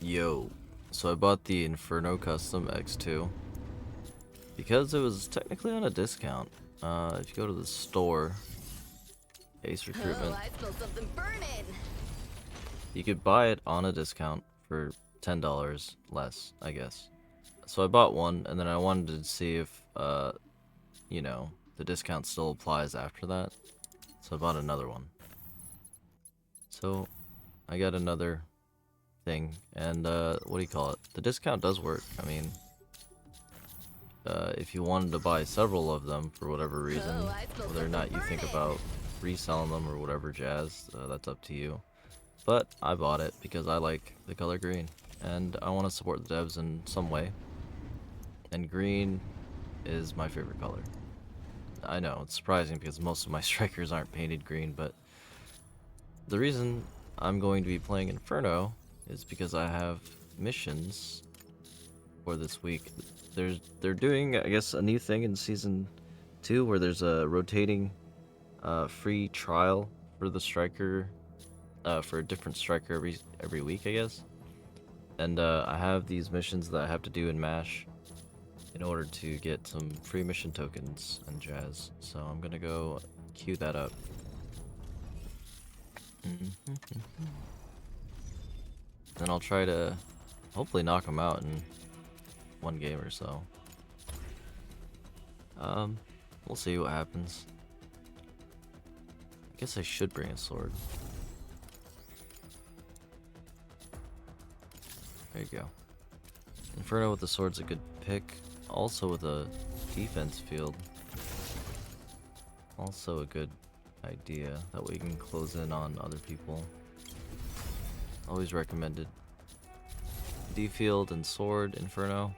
Yo, so I bought the Inferno Custom X2 because it was technically on a discount. If you go to the store, Ace Recruitment, I smell something burning. you could buy it on a discount for $10 less, I guess. So I bought one, and then I wanted to see if, the discount still applies after that. So I bought another one. So I got another thing, and what do you call it? The discount does work. I mean, if you wanted to buy several of them for whatever reason, whether or not you think about reselling them or whatever jazz, that's up to you. But I bought it because I like the color green, and I want to support the devs in some way. And green is my favorite color. I know, it's surprising because most of my strikers aren't painted green, but the reason I'm going to be playing Inferno is because I have missions for this week. They're doing, I guess, a new thing in season 2 where there's a rotating free trial for the striker, for a different striker every week, I guess. And I have these missions that I have to do in MASH in order to get some free mission tokens and jazz. So I'm gonna go queue that up. Then I'll try to hopefully knock them out in one game or so. We'll see what happens. I guess I should bring a sword. There you go. Inferno with the sword's a good pick. Also with a defense field. Also a good idea. That way you can close in on other people. Always recommended. D-field and sword, Inferno.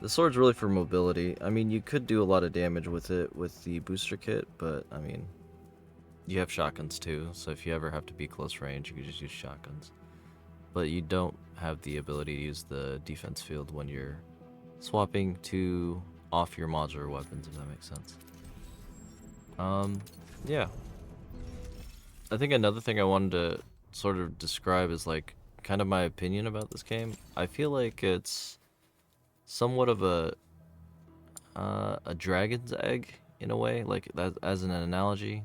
The sword's really for mobility. I mean, you could do a lot of damage with it with the booster kit, but I mean, you have shotguns too, so if you ever have to be close range, you can just use shotguns. But you don't have the ability to use the defense field when you're swapping to off your modular weapons, if that makes sense. Yeah. I think another thing I wanted to sort of describe is like kind of my opinion about this game. I feel like it's somewhat of a dragon's egg in a way, like that as an analogy.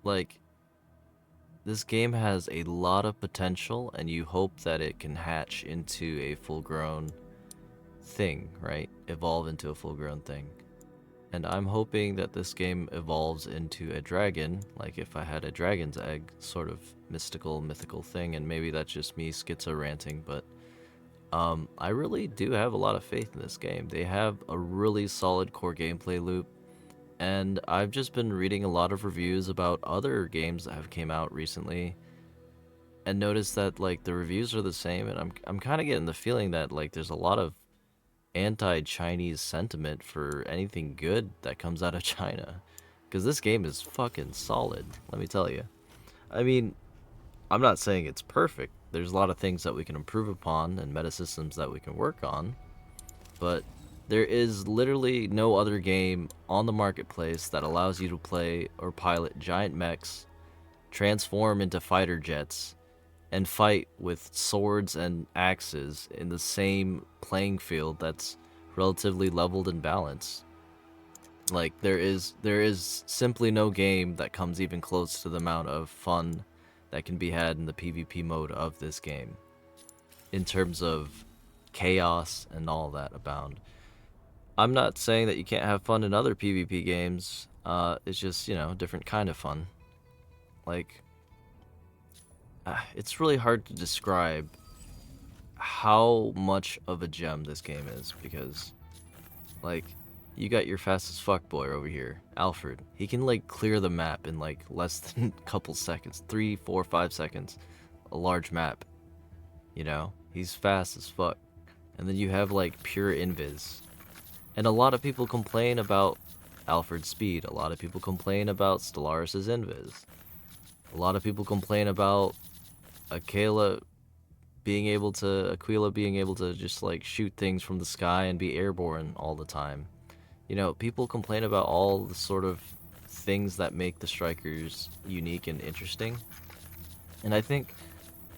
Like, this game has a lot of potential, and you hope that it can hatch into a full-grown thing, right? Evolve into a full-grown thing. And I'm hoping that this game evolves into a dragon, like if I had a dragon's egg sort of mythical thing, and maybe that's just me schizo ranting, but I really do have a lot of faith in this game. They have a really solid core gameplay loop, and I've just been reading a lot of reviews about other games that have came out recently, and noticed that like the reviews are the same, and I'm kind of getting the feeling that like there's a lot of anti-Chinese sentiment for anything good that comes out of China, because this game is fucking solid, let me tell you. I mean, I'm not saying it's perfect. There's a lot of things that we can improve upon and meta systems that we can work on, but there is literally no other game on the marketplace that allows you to play or pilot giant mechs, transform into fighter jets, and fight with swords and axes in the same playing field that's relatively leveled and balanced. Like, there is simply no game that comes even close to the amount of fun that can be had in the PvP mode of this game, in terms of chaos and all that abound. I'm not saying that you can't have fun in other PvP games, it's just, different kind of fun. Like, it's really hard to describe how much of a gem this game is, because, like, you got your fastest fuckboy over here, Alfred. He can, like, clear the map in, like, less than a couple seconds. 3, 4, 5 seconds. A large map. He's fast as fuck. And then you have, like, pure invis. And a lot of people complain about Alfred's speed. A lot of people complain about Stellaris' invis. A lot of people complain about Aquila being able to just, like, shoot things from the sky and be airborne all the time. People complain about all the sort of things that make the strikers unique and interesting. And I think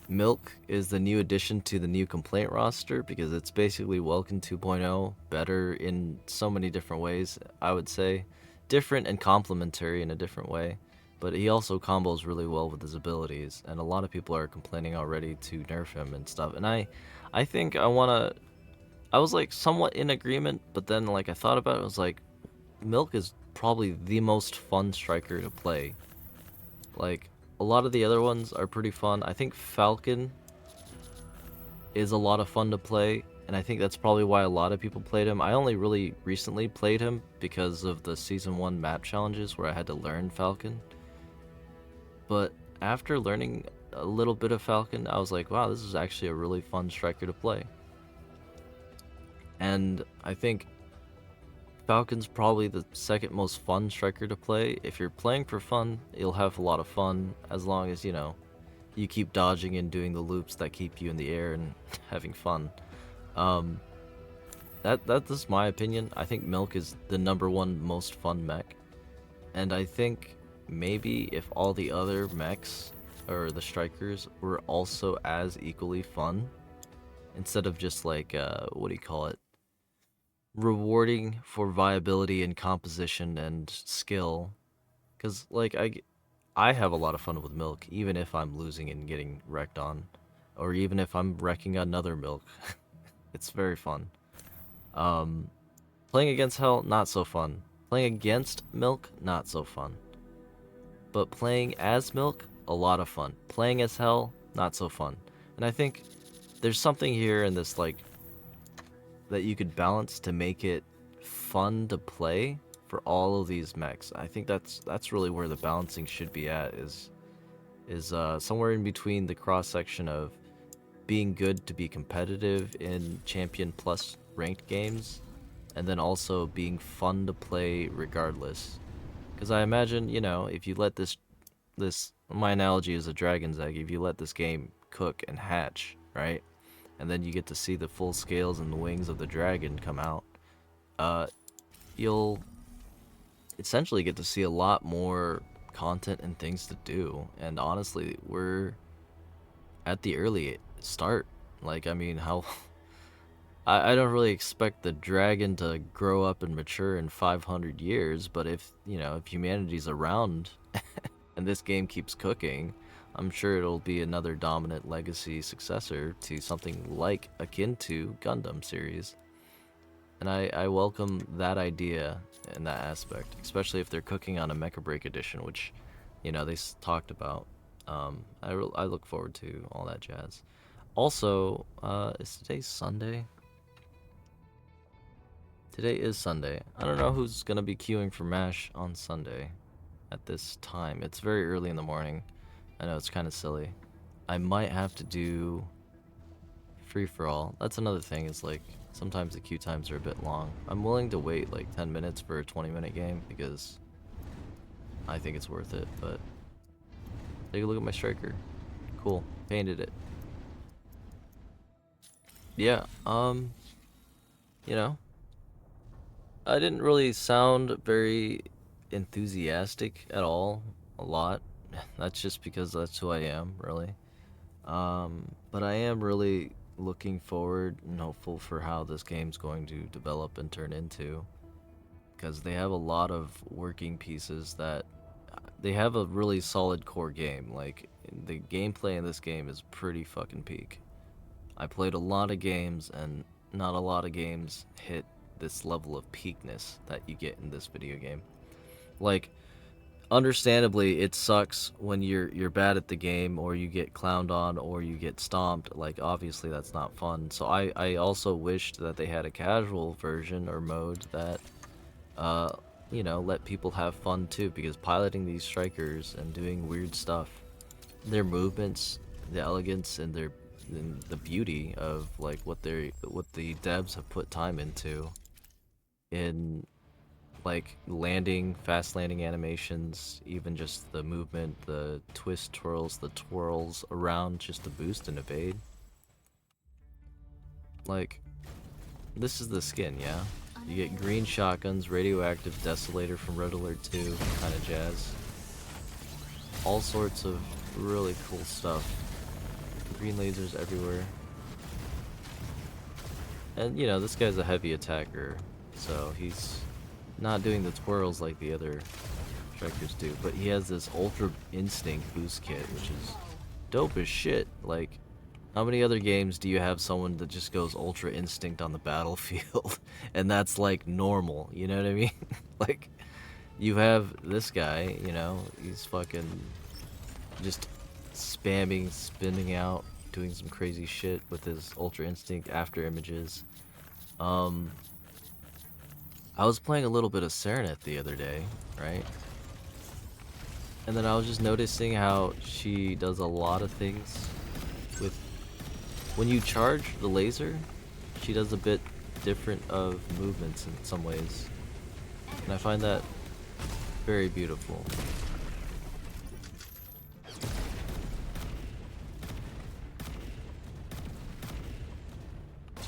Milk is the new addition to the new complaint roster because it's basically Welcome 2.0, better in so many different ways, I would say. Different and complementary in a different way, but he also combos really well with his abilities, and a lot of people are complaining already to nerf him and stuff. And I think I was like somewhat in agreement, but then like I thought about it, I was like, Milk is probably the most fun striker to play. Like, a lot of the other ones are pretty fun. I think Falcon is a lot of fun to play, and I think that's probably why a lot of people played him. I only really recently played him because of the Season 1 map challenges where I had to learn Falcon. But after learning a little bit of Falcon, I was like, wow, this is actually a really fun striker to play. And I think Falcon's probably the second most fun striker to play. If you're playing for fun, you'll have a lot of fun as long as, you know, you keep dodging and doing the loops that keep you in the air and having fun. That's my opinion. I think Milk is the #1 most fun mech. And I think maybe if all the other mechs or the strikers were also as equally fun, instead of just like what do you call it? Rewarding for viability and composition and skill, because like I have a lot of fun with Milk, even if I'm losing and getting wrecked on, or even if I'm wrecking another Milk. It's very fun. Playing against Hell, not so fun. Playing against Milk, not so fun. But playing as Milk, a lot of fun. Playing as Hell, not so fun. And I think there's something here in this like that you could balance to make it fun to play for all of these mechs. I think that's really where the balancing should be at, is somewhere in between the cross section of being good to be competitive in Champion Plus ranked games, and then also being fun to play regardless. Because I imagine, you know, if you let this my analogy is a dragon's egg, if you let this game cook and hatch, right? And then you get to see the full scales and the wings of the dragon come out, you'll essentially get to see a lot more content and things to do. And honestly, we're at the early start. Like, I mean, how... I don't really expect the dragon to grow up and mature in 500 years, but if, you know, if humanity's around and this game keeps cooking, I'm sure it'll be another dominant legacy successor to something like akin to Gundam series. And I welcome that idea in that aspect, especially if they're cooking on a Mecha BREAK edition, which, you know, they talked about. I look forward to all that jazz. Also, is today Sunday? Today is Sunday. I don't know who's gonna be queuing for MASH on Sunday at this time. It's very early in the morning. I know it's kind of silly. I might have to do free-for-all. That's another thing, is like sometimes the queue times are a bit long. I'm willing to wait like 10 minutes for a 20-minute game because I think it's worth it. But take a look at my striker. Cool. Painted it. Yeah, you know, I didn't really sound very enthusiastic at all a lot. That's just because that's who I am, really. But I am really looking forward and hopeful for how this game's going to develop and turn into, because they have a lot of working pieces that they have a really solid core game. Like, the gameplay in this game is pretty fucking peak. I played a lot of games, and not a lot of games hit this level of peakness that you get in this video game. Like, understandably, it sucks when you're bad at the game, or you get clowned on, or you get stomped. Like, obviously that's not fun. So I also wished that they had a casual version or mode that you know, let people have fun too, because piloting these strikers and doing weird stuff, their movements, the elegance, and the beauty of like what the devs have put time into in like fast landing animations, even just the movement, the twist twirls, the twirls around just to boost and evade. Like, this is the skin, yeah? You get green shotguns, radioactive desolator from Red Alert 2, kind of jazz. All sorts of really cool stuff. green lasers everywhere. And, you know, this guy's a heavy attacker, so he's not doing the twirls like the other strikers do, but he has this Ultra Instinct boost kit, which is dope as shit. Like, how many other games do you have someone that just goes Ultra Instinct on the battlefield, and that's, like, normal, you know what I mean? Like, you have this guy, you know, he's fucking just spamming, spinning out, doing some crazy shit with his Ultra Instinct after images. I was playing a little bit of Serenet the other day, right? And then I was just noticing how she does a lot of things with... When you charge the laser, she does a bit different of movements in some ways. And I find that very beautiful.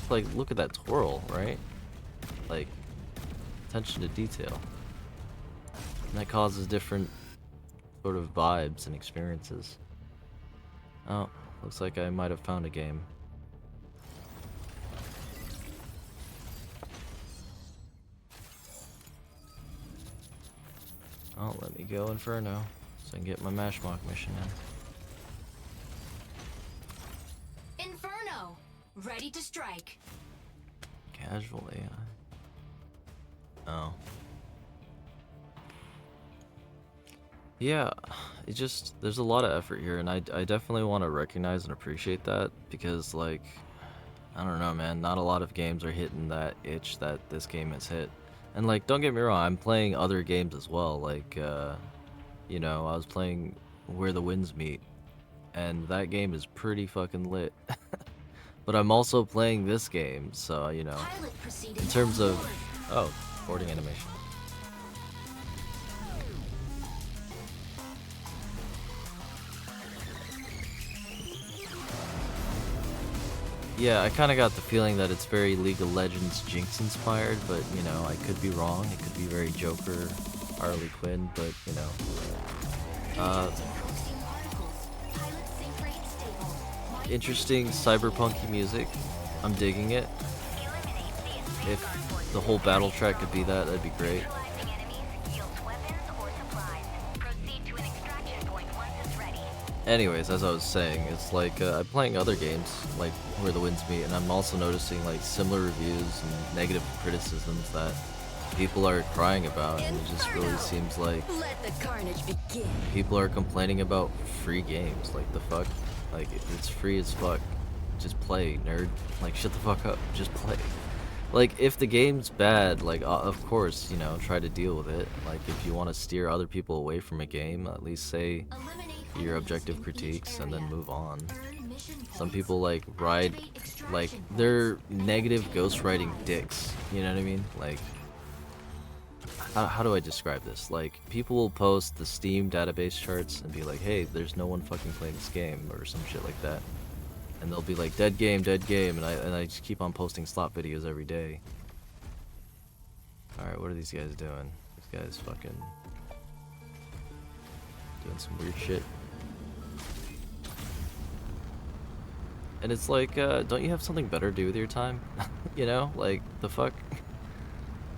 Like, look at that twirl, right? Like, attention to detail. And that causes different sort of vibes and experiences. Oh, looks like I might have found a game. Oh, let me go Inferno so I can get my Mashmock mission in. Inferno! Ready to strike. Casual AI. Oh. Yeah, it just, there's a lot of effort here, and I definitely want to recognize and appreciate that, because, like, I don't know, man, not a lot of games are hitting that itch that this game has hit. And, like, don't get me wrong, I'm playing other games as well, like, you know, I was playing Where the Winds Meet, and that game is pretty fucking lit. But I'm also playing this game, so, you know, in terms of... Oh, boarding animation. Yeah, I kind of got the feeling that it's very League of Legends Jinx inspired, but, you know, I could be wrong. It could be very Joker, Harley Quinn, but, you know. Interesting cyberpunky music. I'm digging it. If the whole battle track could be that, that'd be great. Anyways, as I was saying, it's like I'm playing other games, like Where the Winds Meet, and I'm also noticing like similar reviews and negative criticisms that people are crying about, and it just really seems like people are complaining about free games. Like, the fuck? Like, it's free as fuck. Just play, nerd. Like, shut the fuck up. Just play. Like, if the game's bad, like, of course, you know, try to deal with it. Like, if you want to steer other people away from a game, at least say your objective critiques and then move on. Some people, like, they're negative ghostwriting dicks. You know what I mean? Like, how do I describe this? Like, people will post the Steam database charts and be like, hey, there's no one fucking playing this game, or some shit like that. And they'll be like, dead game, and I just keep on posting slop videos every day. Alright, what are these guys doing? These guys fucking doing some weird shit. And it's like, don't you have something better to do with your time? You know? Like, the fuck?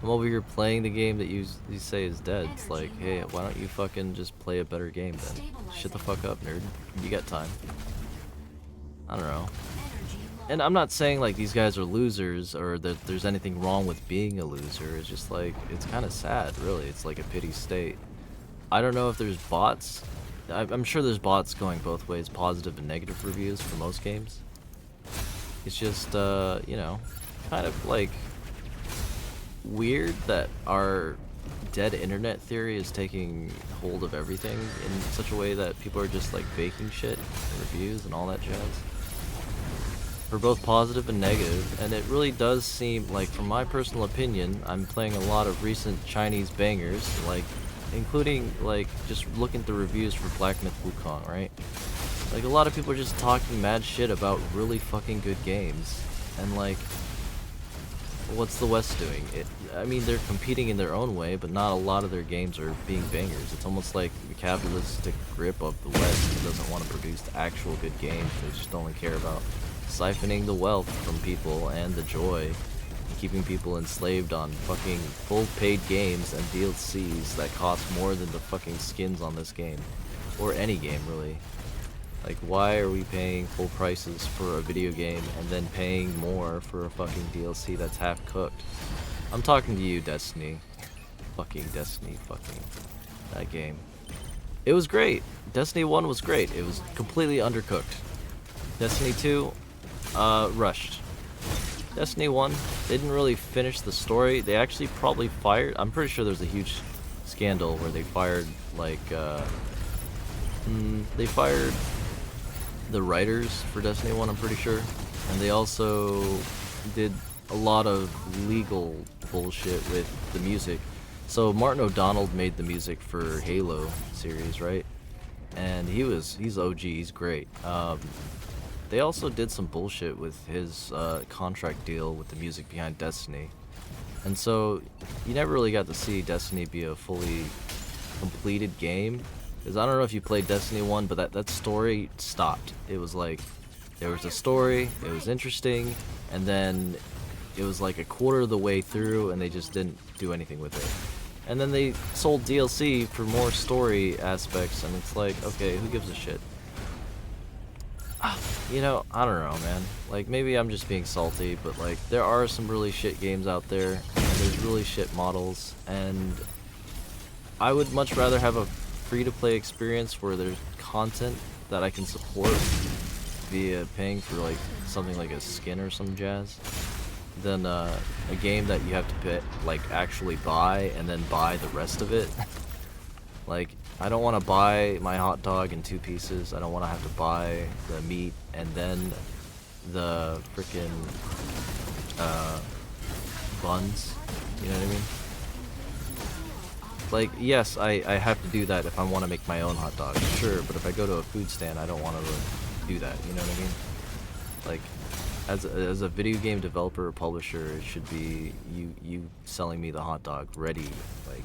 I'm over here playing the game that you say is dead. It's like, hey, why don't you fucking just play a better game then? Shut the fuck up, nerd. You got time. I don't know. And I'm not saying like these guys are losers or that there's anything wrong with being a loser. It's just like, it's kind of sad, really. It's like a pity state. I don't know if there's bots. I'm sure there's bots going both ways, positive and negative reviews for most games. It's just, you know, kind of like weird that our dead internet theory is taking hold of everything in such a way that people are just like baking shit and reviews and all that jazz for both positive and negative. And it really does seem like, from my personal opinion, I'm playing a lot of recent Chinese bangers, like including like just looking through reviews for Black Myth Wukong, right? Like, a lot of people are just talking mad shit about really fucking good games, and like, what's the West doing? I mean, they're competing in their own way, but not a lot of their games are being bangers. It's almost like the capitalistic grip of the West that doesn't want to produce actual good games. They just only care about siphoning the wealth from people and the joy, and keeping people enslaved on fucking full-paid games and DLCs that cost more than the fucking skins on this game, or any game really. Like, why are we paying full prices for a video game and then paying more for a fucking DLC that's half cooked? I'm talking to you, Destiny. Fucking Destiny, fucking that game. It was great. Destiny 1 was great. It was completely undercooked. Destiny 2, rushed. Destiny 1 didn't really finish the story. They actually probably fired. I'm pretty sure there's a huge scandal where they fired, like, they fired the writers for Destiny 1, I'm pretty sure. And they also did a lot of legal bullshit with the music. So Martin O'Donnell made the music for Halo series, right? And he's OG, he's great. They also did some bullshit with his contract deal with the music behind Destiny. And so you never really got to see Destiny be a fully completed game. Because I don't know if you played Destiny 1, but that story stopped. It was like, there was a story, it was interesting, and then it was like a quarter of the way through and they just didn't do anything with it. And then they sold DLC for more story aspects, and it's like, okay, who gives a shit? You know, I don't know, man. Like, maybe I'm just being salty, but like, there are some really shit games out there, and there's really shit models, and I would much rather have a free-to-play experience where there's content that I can support via paying for like something like a skin or some jazz, than a game that you have to pay, like, actually buy and then buy the rest of it. Like, I don't want to buy my hot dog in 2 pieces. I don't want to have to buy the meat and then the freaking buns. You know what I mean? Like, yes, I have to do that if I want to make my own hot dog, sure, but if I go to a food stand, I don't want to do that, you know what I mean? Like, as a video game developer or publisher, it should be you selling me the hot dog ready, like,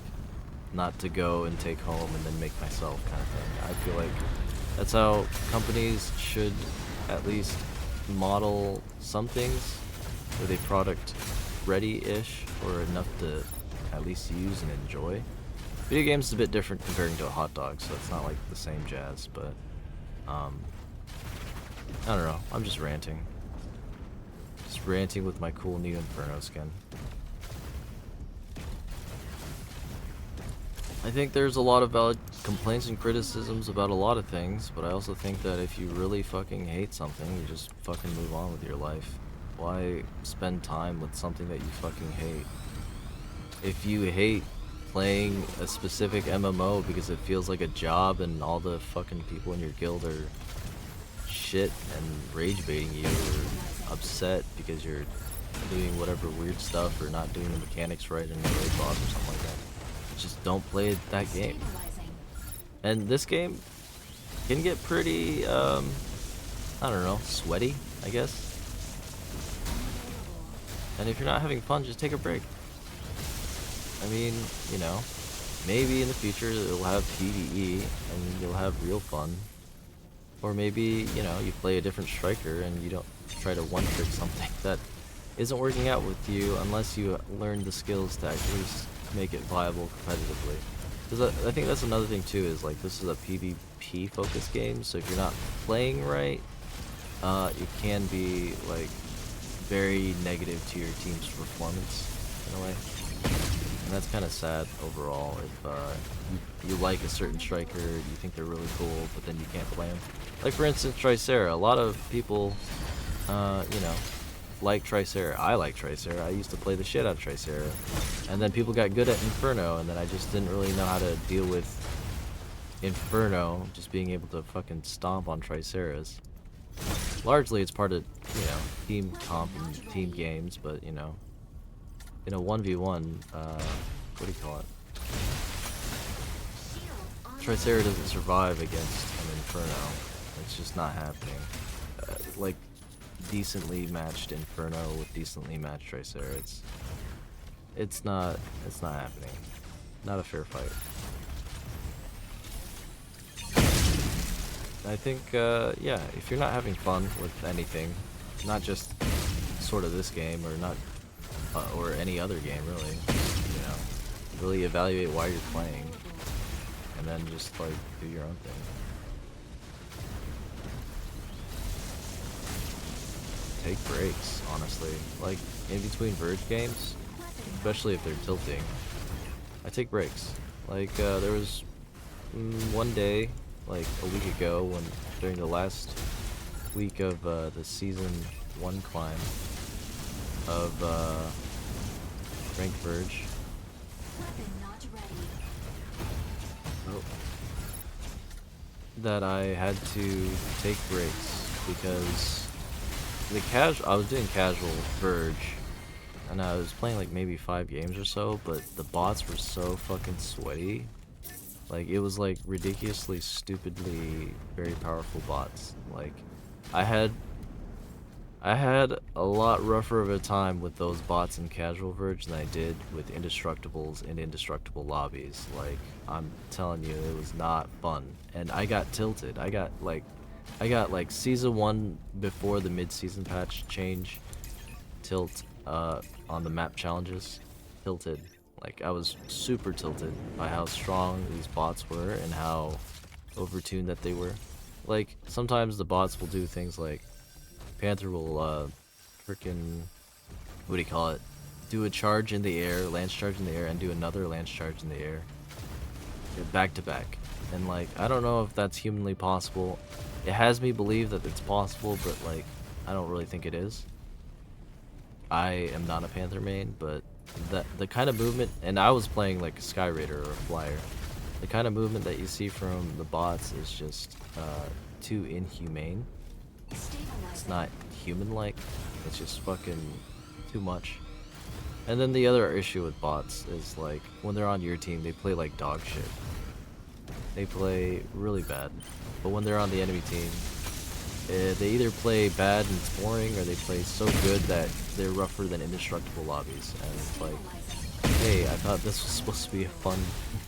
not to go and take home and then make myself kind of thing. I feel like that's how companies should at least model some things with a product ready-ish or enough to at least use and enjoy. Video games is a bit different comparing to a hot dog, so it's not like the same jazz, but I don't know, I'm just ranting. Just ranting with my cool new Inferno skin. I think there's a lot of valid complaints and criticisms about a lot of things, but I also think that if you really fucking hate something, you just fucking move on with your life. Why spend time with something that you fucking hate? If you hate playing a specific MMO because it feels like a job and all the fucking people in your guild are shit and rage baiting you, or upset because you're doing whatever weird stuff or not doing the mechanics right in the raid boss or something like that, just don't play that game. And this game can get pretty, I don't know, sweaty, I guess. And if you're not having fun, just take a break. I mean, you know, maybe in the future it'll have PvE and you'll have real fun. Or maybe, you know, you play a different striker and you don't try to one-trick something that isn't working out with you unless you learn the skills to actually make it viable competitively. Because I think that's another thing too, is like, this is a PvP focused game, so if you're not playing right, it can be like very negative to your team's performance in a way. And that's kind of sad overall. If you like a certain striker, you think they're really cool, but then you can't play them. Like, for instance, Tricera. A lot of people, you know, like Tricera. I like Tricera. I used to play the shit out of Tricera. And then people got good at Inferno, and then I just didn't really know how to deal with Inferno, just being able to fucking stomp on Triceras. Largely it's part of, you know, team comp and team games, but, you know, in a 1v1, what do you call it? Tricera doesn't survive against an Inferno. It's just not happening. Like, decently matched Inferno with decently matched Tricera. It's not happening. Not a fair fight. I think yeah, if you're not having fun with anything, not just sort of this game or not or any other game really, you know, really evaluate why you're playing and then just like do your own thing. Take breaks, honestly. Like in between Verge games, especially if they're tilting, I take breaks. Like there was one day, like a week ago, when during the last week of the season 1 climb of Ranked Verge. Oh. That I had to take breaks because I was doing casual Verge and I was playing like maybe 5 games or so, but the bots were so fucking sweaty. Like it was like ridiculously stupidly very powerful bots. Like I had a lot rougher of a time with those bots in casual Verge than I did with Indestructibles in Indestructible lobbies. Like I'm telling you, it was not fun. And I got tilted. I got like season 1 before the mid-season patch change tilt on the map challenges. Tilted. Like I was super tilted by how strong these bots were and how overtuned that they were. Like sometimes the bots will do things like Panther will freaking, what do you call it? Do a charge in the air, lance charge in the air, and do another lance charge in the air, back to back. And like I don't know if that's humanly possible. It has me believe that it's possible, but like I don't really think it is. I am not a Panther main, but the kind of movement, and I was playing like a Sky Raider or a Flyer. The kind of movement that you see from the bots is just too inhumane. It's not human-like. It's just fucking too much. And then the other issue with bots is like when they're on your team, they play like dog shit. They play really bad. But when they're on the enemy team, they either play bad and it's boring, or they play so good that they're rougher than Indestructible lobbies. And it's like, hey, I thought this was supposed to be a fun,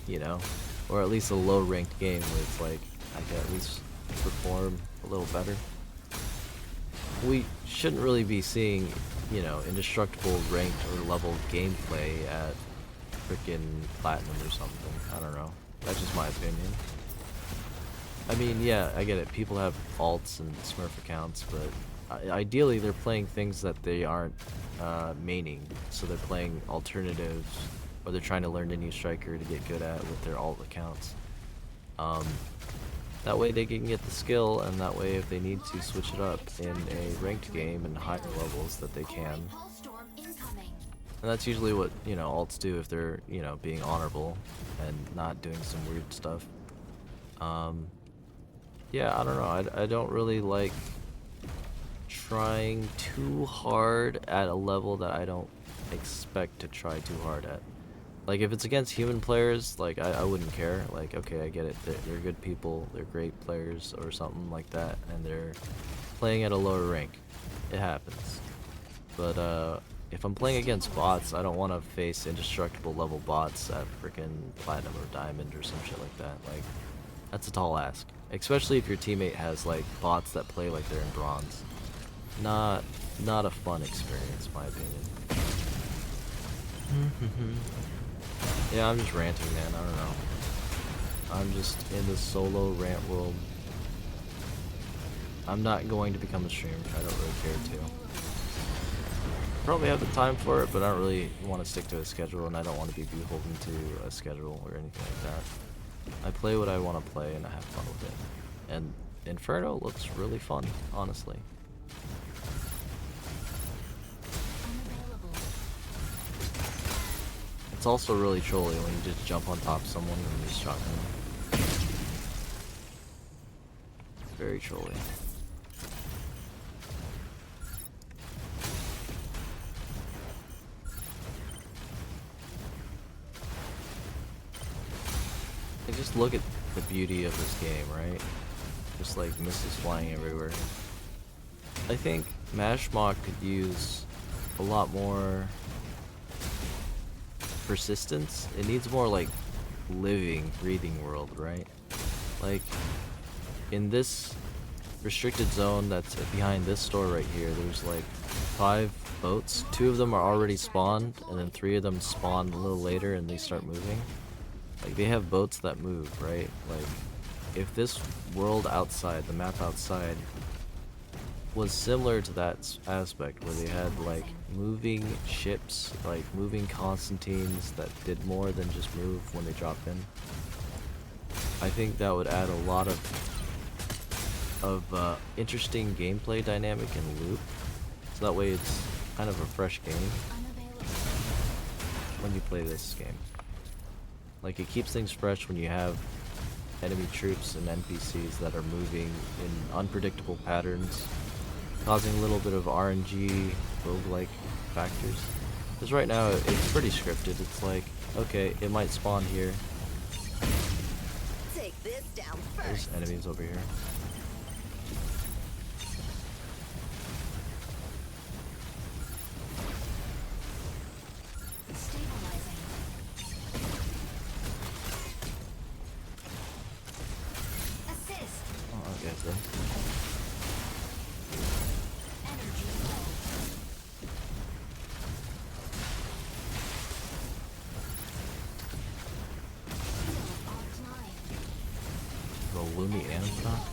you know, or at least a low-ranked game where it's like I can at least perform a little better. We shouldn't really be seeing, you know, Indestructible ranked or level gameplay at freaking Platinum or something. I don't know. That's just my opinion. I mean, yeah, I get it. People have alts and Smurf accounts, but ideally they're playing things that they aren't maining. So they're playing alternatives, or they're trying to learn a new striker to get good at with their alt accounts. That way they can get the skill, and that way if they need to switch it up in a ranked game and higher levels that they can. And that's usually what, you know, alts do if they're, you know, being honorable and not doing some weird stuff. Yeah, I don't know. I don't really like trying too hard at a level that I don't expect to try too hard at. Like, if it's against human players, like, I wouldn't care. Like, okay, I get it. They're good people. They're great players or something like that. And they're playing at a lower rank. It happens. But, if I'm playing against bots, I don't want to face Indestructible level bots at freaking Platinum or Diamond or some shit like that. Like, that's a tall ask. Especially if your teammate has, like, bots that play like they're in Bronze. Not a fun experience, in my opinion. Yeah, I'm just ranting, man. I don't know. I'm just in the solo rant world. I'm not going to become a streamer. I don't really care to. Probably have the time for it, but I don't really want to stick to a schedule, and I don't want to be beholden to a schedule or anything like that. I play what I want to play, and I have fun with it. And Inferno looks really fun, honestly. It's also really trolly when you just jump on top of someone and just shotgun them. Very trolly. And just look at the beauty of this game, right? Just like missiles flying everywhere. I think Mashmok could use a lot more persistence. It needs more like living, breathing world, right? Like in this restricted zone that's behind this store right here, there's like 5 boats. 2 of them are already spawned, and then 3 of them spawn a little later and they start moving. Like they have boats that move, right? Like if this world outside, the map outside, was similar to that aspect where they had like moving ships, like moving Constantines that did more than just move when they drop in, I think that would add a lot of interesting gameplay dynamic and loop, so that way it's kind of a fresh game when you play this game. Like it keeps things fresh when you have enemy troops and NPCs that are moving in unpredictable patterns, causing a little bit of RNG roguelike factors. Because right now it's pretty scripted. It's like, okay, it might spawn here. Take this down first. There's enemies over here. Stabilizing. Assist. Oh, okay, so. Energy low. Shield offline. The Lumi Amstock?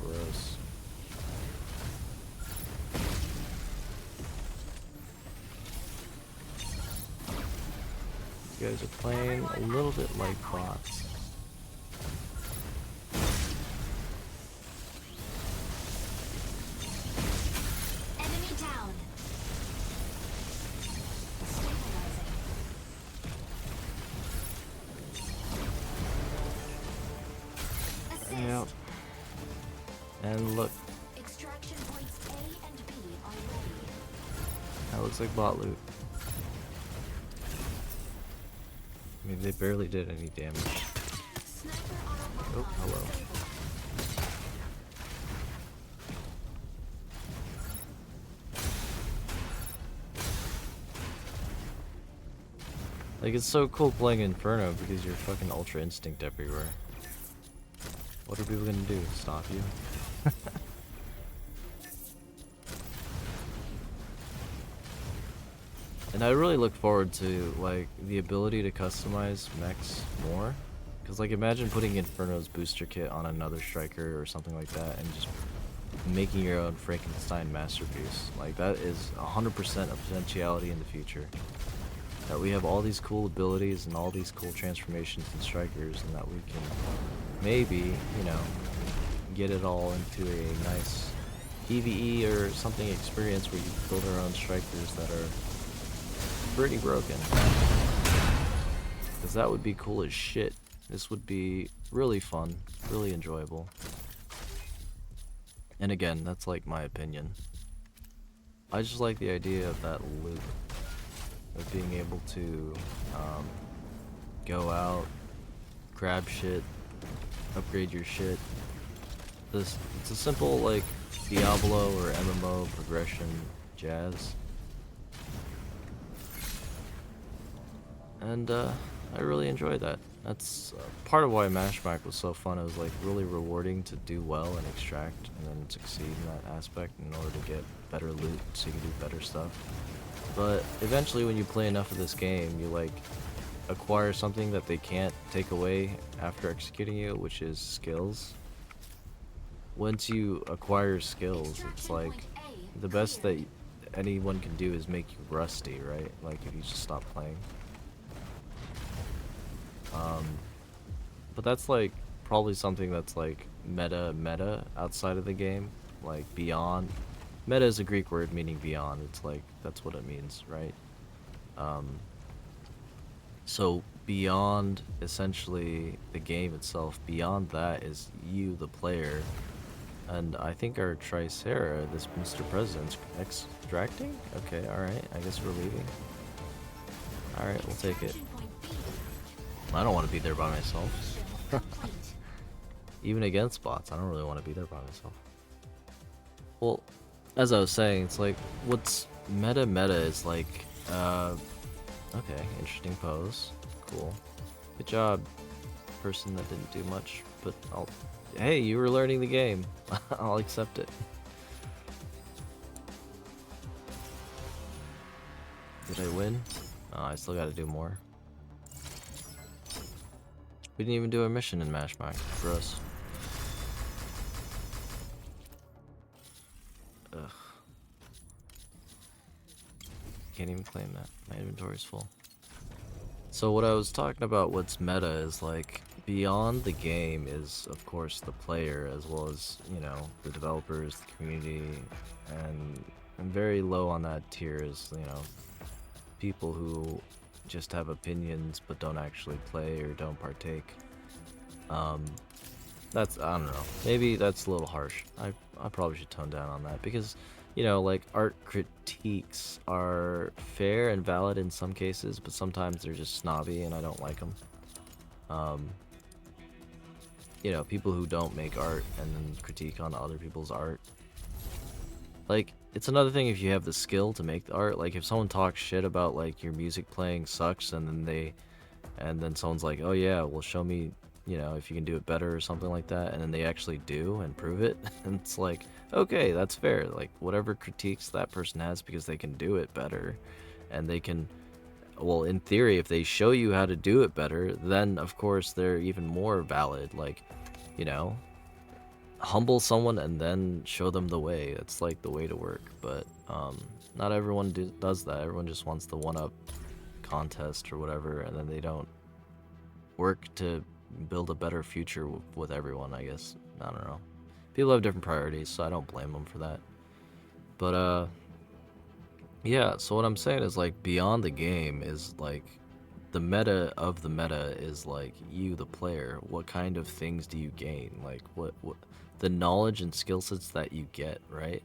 Gross. You guys are playing a little bit like bots. Enemy down. Stabilizing. Assist. Yep. And look, Extraction points A and B are ready. that looks like bot loot. I mean, they barely did any damage. Sniper auto Oh, hello. Like, it's so cool playing Inferno because you're fucking Ultra Instinct everywhere. What are people gonna do? Stop you? And I really look forward to, like, the ability to customize mechs more. Because, like, imagine putting Inferno's booster kit on another striker or something like that and just making your own Frankenstein masterpiece. Like, that is 100% a potentiality in the future. That we have all these cool abilities and all these cool transformations and strikers, and that we can maybe, you know, get it all into a nice PvE or something experience where you build our own strikers that are pretty broken. Because that would be cool as shit. This would be really fun, really enjoyable. And again, that's like my opinion. I just like the idea of that loop. Of being able to go out, grab shit, upgrade your shit. It's a simple like Diablo or MMO progression jazz. And I really enjoy that. That's part of why Mashback was so fun. It was like really rewarding to do well and extract and then succeed in that aspect in order to get better loot so you can do better stuff. But eventually when you play enough of this game, you like acquire something that they can't take away after executing it, which is skills. Once you acquire skills, it's like the best that anyone can do is make you rusty, right? Like if you just stop playing. But that's like probably something that's like meta outside of the game, like beyond. Meta is a Greek word meaning beyond. It's like that's what it means, right? So beyond essentially the game itself, beyond that is you, the player. And I think our Tricera, this Mr. President's extracting? Okay, alright, I guess we're leaving. Alright, we'll take it. I don't want to be there by myself. Even against bots, I don't really want to be there by myself. Well, as I was saying, it's like what's meta is like okay, interesting pose. Cool. Good job, person that didn't do much, but hey, you were learning the game. I'll accept it. Did I win? Oh, I still gotta do more. We didn't even do a mission in Mashmark. Gross. Ugh. Can't even claim that. My inventory's full. So what I was talking about, what's meta, is like beyond the game is of course the player, as well as, you know, the developers, the community, and very low on that tier is, you know, people who just have opinions but don't actually play or don't partake. That's, I don't know, maybe that's a little harsh. I probably should tone down on that, because, you know, like, art critiques are fair and valid in some cases, but sometimes they're just snobby and I don't like them. You know, people who don't make art and then critique on other people's art. Like, it's another thing if you have the skill to make the art. Like, if someone talks shit about, like, your music playing sucks, and then someone's like, oh yeah, well, show me, you know, if you can do it better or something like that, and then they actually do and prove it, and it's like, okay, that's fair. Like, whatever critiques that person has because they can do it better, and they can, well, in theory, if they show you how to do it better, then of course they're even more valid. Like, you know, humble someone and then show them the way. It's like the way to work. But not everyone does that. Everyone just wants the one-up contest or whatever, and then they don't work to build a better future with everyone, I guess. I don't know. People have different priorities, so I don't blame them for that. But yeah, so what I'm saying is, like, beyond the game is like the meta of the meta is like you, the player. What kind of things do you gain? Like, what the knowledge and skill sets that you get, right?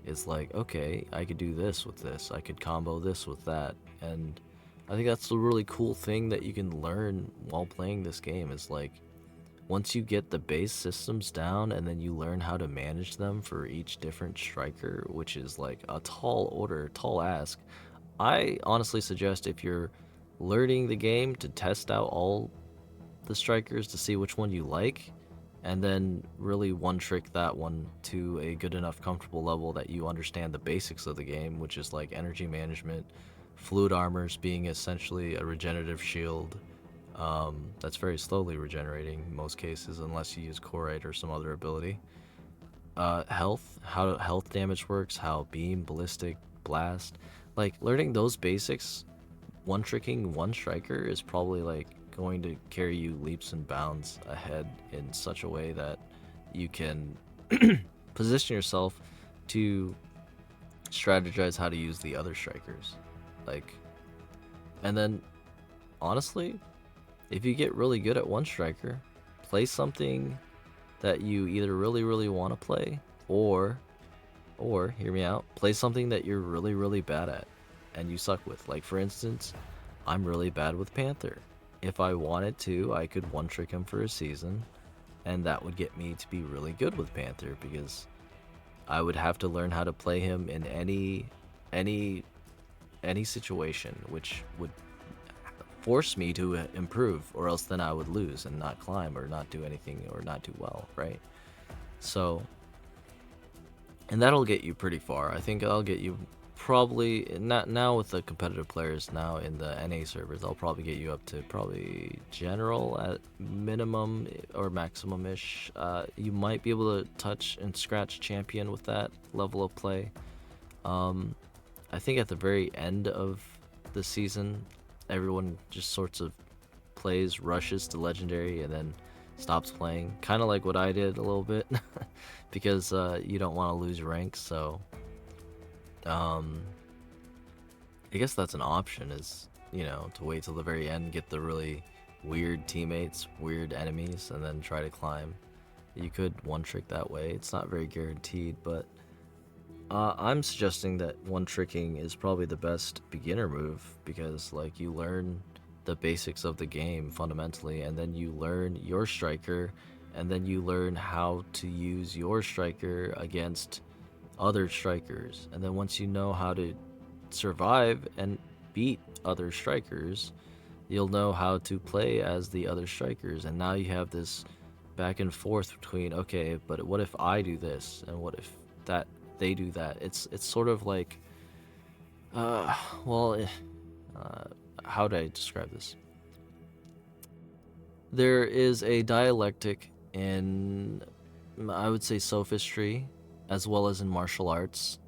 Is like, okay, I could do this with this. I could combo this with that. And I think that's a really cool thing that you can learn while playing this game, is like, once you get the base systems down and then you learn how to manage them for each different striker, which is like a tall order, tall ask. I honestly suggest, if you're learning the game, to test out all the strikers to see which one you like, and then really one trick that one to a good enough comfortable level that you understand the basics of the game, which is like energy management, fluid armors being essentially a regenerative shield, that's very slowly regenerating in most cases unless you use Corite or some other ability. Health, how health damage works, how beam, ballistic, blast. Like, learning those basics, one tricking one striker is probably like going to carry you leaps and bounds ahead in such a way that you can position yourself to strategize how to use the other strikers. Like, and then honestly, if you get really good at one striker, play something that you either really want to play, or hear me out, play something that you're really bad at and you suck with. Like, for instance, I'm really bad with Panther. If I wanted to, I could one trick him for a season, and that would get me to be really good with Panther, because I would have to learn how to play him in any situation, which would force me to improve, or else then I would lose and not climb or not do anything or not do well, right? So, and that'll get you pretty far. I think I'll get you probably, not now with the competitive players now in the NA servers, I'll probably get you up to probably general at minimum or maximum-ish. You might be able to touch and scratch champion with that level of play. I think at the very end of the season, everyone just sorts of rushes to legendary and then stops playing, kind of like what I did a little bit, because you don't want to lose rank. So I guess that's an option, is, you know, to wait till the very end, get the really weird teammates, weird enemies, and then try to climb. You could one trick that way. It's not very guaranteed, but I'm suggesting that one tricking is probably the best beginner move, because, like, you learn the basics of the game fundamentally, and then you learn your striker, and then you learn how to use your striker against other strikers, and then once you know how to survive and beat other strikers, you'll know how to play as the other strikers. And now you have this back and forth between, okay, but what if I do this, and what if that they do that? It's sort of like, well, how do I describe this? There is a dialectic in, I would say, sophistry, as well as in martial arts,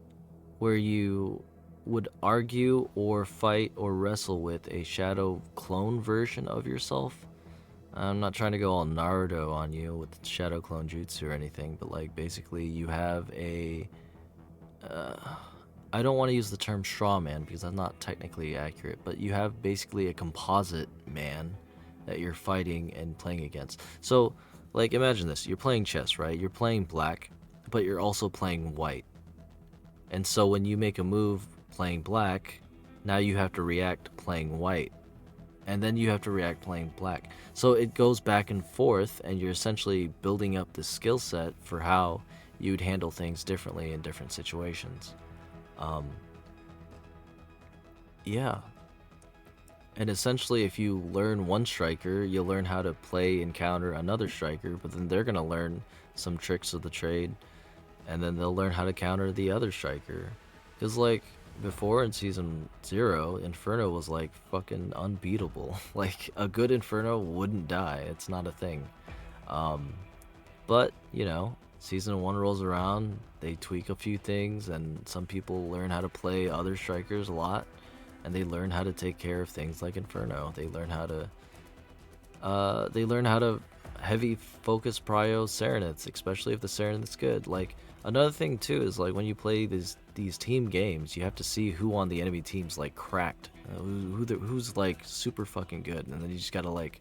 where you would argue or fight or wrestle with a shadow clone version of yourself. I'm not trying to go all Naruto on you with shadow clone jutsu or anything, but like basically you have a I don't want to use the term straw man because that's not technically accurate, but you have basically a composite man that you're fighting and playing against. So, like, imagine this: you're playing chess, right? You're playing black, but you're also playing white. And so when you make a move playing black, now you have to react playing white. And then you have to react playing black. So it goes back and forth, and you're essentially building up the skill set for how you'd handle things differently in different situations. Yeah. And essentially, if you learn one striker, you'll learn how to play and counter another striker, but then they're going to learn some tricks of the trade, and then they'll learn how to counter the other striker. Because, like, before in Season 0, Inferno was, like, fucking unbeatable. Like, a good Inferno wouldn't die. It's not a thing. But, you know, Season 1 rolls around, they tweak a few things, and some people learn how to play other strikers a lot, and they learn how to take care of things like Inferno. They learn how to heavy focus prio Serenits, especially if the Serenit's good. Like, another thing too is, like, when you play these team games, you have to see who on the enemy team's like cracked, who's like super fucking good, and then you just gotta like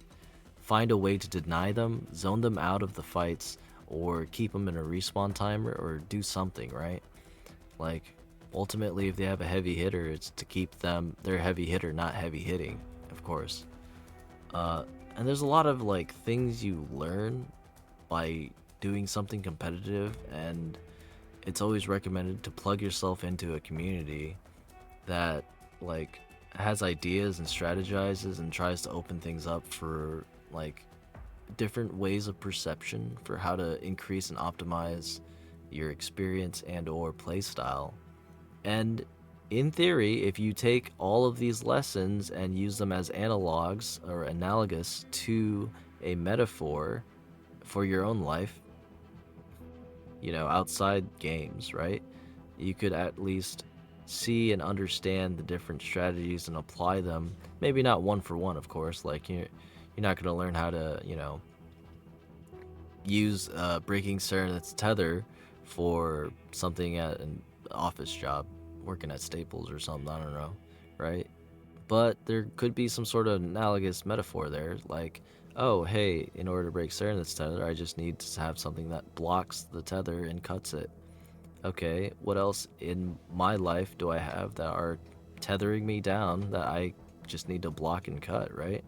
find a way to deny them, zone them out of the fights, or keep them in a respawn timer, or do something, right? Like, ultimately, if they have a heavy hitter, it's to keep them their heavy hitter not heavy hitting, of course. And there's a lot of like things you learn by doing something competitive, and it's always recommended to plug yourself into a community that like has ideas and strategizes and tries to open things up for like different ways of perception for how to increase and optimize your experience and or playstyle. And in theory, if you take all of these lessons and use them as analogs or analogous to a metaphor for your own life, you know, outside games, right? You could at least see and understand the different strategies and apply them. Maybe not one for one, of course. Like, you're not going to learn how to, you know, use breaking Serenit's tether for something at an office job, working at Staples or something, I don't know, right? But there could be some sort of analogous metaphor there, like, oh, hey, in order to break Serenit's tether, I just need to have something that blocks the tether and cuts it. Okay, what else in my life do I have that are tethering me down that I just need to block and cut, right?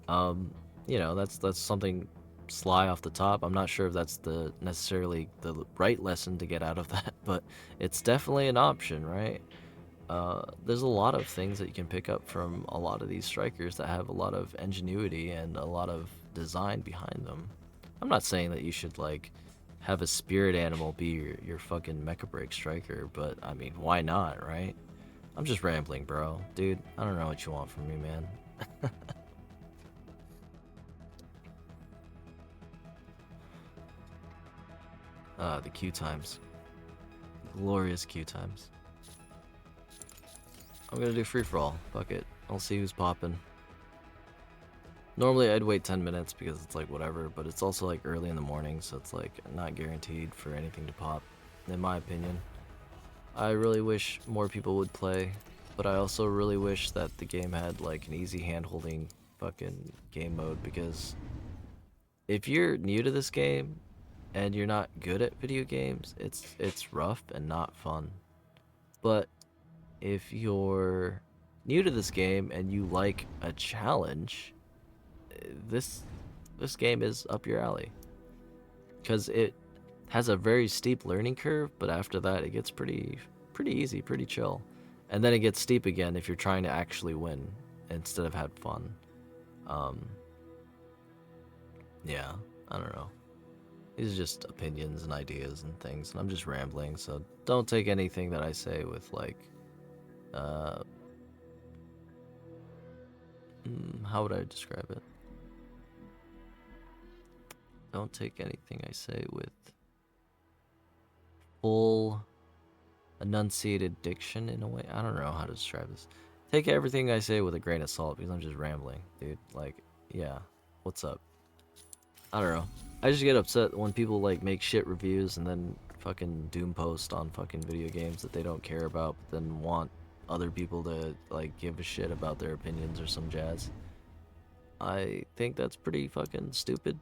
You know, that's something sly off the top. I'm not sure if that's the necessarily the right lesson to get out of that, but it's definitely an option, right? There's a lot of things that you can pick up from a lot of these strikers that have a lot of ingenuity and a lot of design behind them. I'm not saying that you should like have a spirit animal be your fucking Mecha BREAK striker, but I mean, why not, right? I'm just rambling, bro. Dude, I don't know what you want from me, man. The queue times. Glorious queue times. I'm gonna do free-for-all. Fuck it. I'll see who's popping. Normally I'd wait 10 minutes because it's like whatever, but it's also like early in the morning, so it's like not guaranteed for anything to pop, in my opinion. I really wish more people would play, but I also really wish that the game had like an easy hand-holding fucking game mode, because if you're new to this game and you're not good at video games, it's rough and not fun. But if you're new to this game and you like a challenge, this game is up your alley, because Has a very steep learning curve, but after that it gets pretty easy, pretty chill. And then it gets steep again if you're trying to actually win instead of have fun. Yeah, I don't know. These are just opinions and ideas and things, and I'm just rambling, so don't take anything that I say with like how would I describe it? Don't take anything I say with full enunciated diction in a way. I don't know how to describe this. Take everything I say with a grain of salt because I'm just rambling, dude. Like, yeah, what's up? I don't know. I just get upset when people like make shit reviews and then fucking doom post on fucking video games that they don't care about, but then want other people to like give a shit about their opinions or some jazz. I think that's pretty fucking stupid.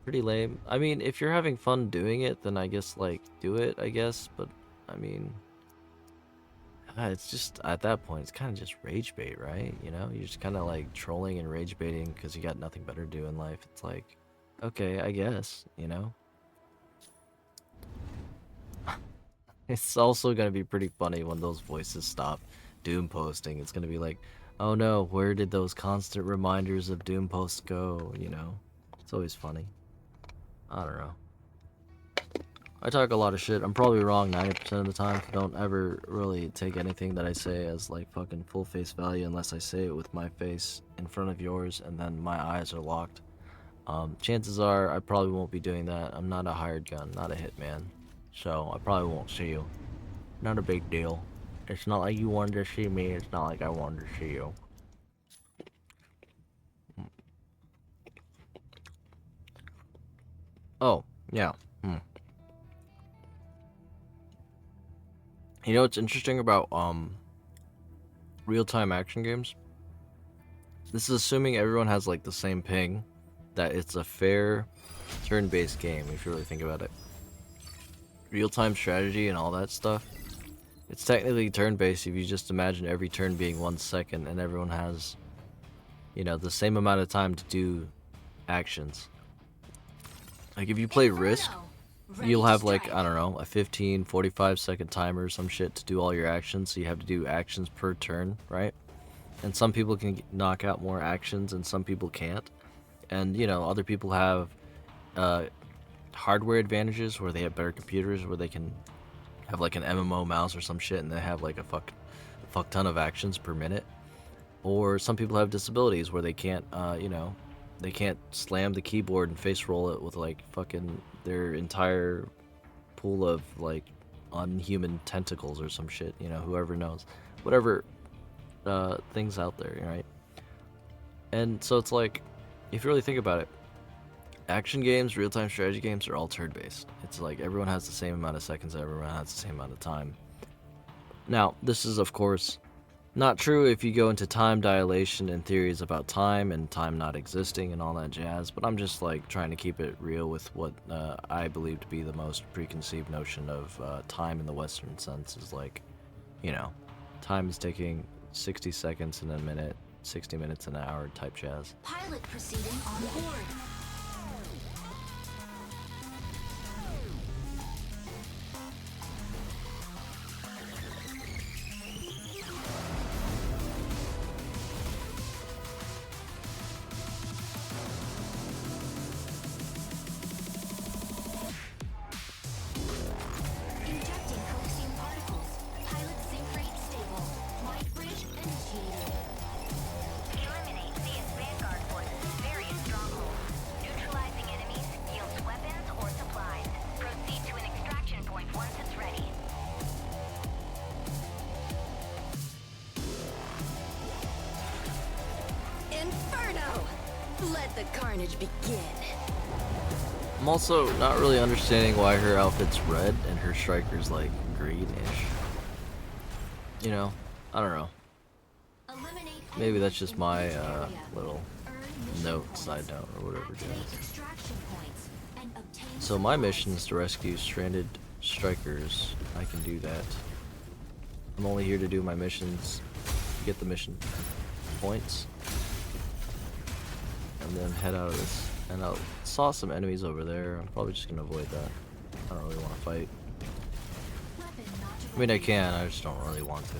Pretty lame. I mean, if you're having fun doing it, then I guess like do it, I guess, but I mean, it's just at that point it's kind of just rage bait, right? You know, you're just kind of like trolling and rage baiting because you got nothing better to do in life. It's like, okay, I guess, you know. It's also gonna be pretty funny when those voices stop doom posting. It's gonna be like, oh no, where did those constant reminders of doom post go? You know, it's always funny. I don't know. I talk a lot of shit. I'm probably wrong 90% of the time. Don't ever really take anything that I say as like fucking full face value unless I say it with my face in front of yours and then my eyes are locked. Chances are I probably won't be doing that. I'm not a hired gun, not a hitman. So I probably won't see you. Not a big deal. It's not like you wanted to see me. It's not like I wanted to see you. Oh, yeah. You know what's interesting about real-time action games? This is assuming everyone has like the same ping, that it's a fair turn-based game if you really think about it. Real-time strategy and all that stuff. It's technically turn-based if you just imagine every turn being 1 second and everyone has, you know, the same amount of time to do actions. Like if you play Risk, you'll have like, I don't know, a 15, 45 second timer or some shit to do all your actions, so you have to do actions per turn, right? And some people can knock out more actions and some people can't. And, you know, other people have hardware advantages where they have better computers where they can have like an MMO mouse or some shit and they have like a fuck ton of actions per minute. Or some people have disabilities where they can't, you know, they can't slam the keyboard and face roll it with like fucking their entire pool of like unhuman tentacles or some shit, you know, whoever knows. Whatever things out there, right? And so it's like, if you really think about it, action games, real-time strategy games are all turn-based. It's like everyone has the same amount of seconds, everyone has the same amount of time. Now, this is of course not true if you go into time dilation and theories about time and time not existing and all that jazz, but I'm just like trying to keep it real with what I believe to be the most preconceived notion of time in the Western sense is like, you know, time is taking 60 seconds in a minute, 60 minutes in an hour type jazz. Pilot proceeding on board. Injecting coaxium particles. Pilot sync rate stable. Light bridge initiated. Eliminate CS Vanguard forces' various strongholds. Neutralizing enemies yields weapons or supplies. Proceed to an extraction point once it's ready. Inferno! Let the carnage begin. I'm also not really understanding why her outfit's red and her striker's like greenish. You know, I don't know. Eliminate Maybe that's just my area. little Earn mission note, points. side note, or whatever it Activate is. extraction points and obtain So my supplies. mission is to rescue stranded strikers. I can do that. I'm only here to do my missions, get the mission points, and then head out of this. And I saw some enemies over there. I'm probably just gonna avoid that. I don't really want to fight. Weapon not I mean, I ready. can, I just don't really want to.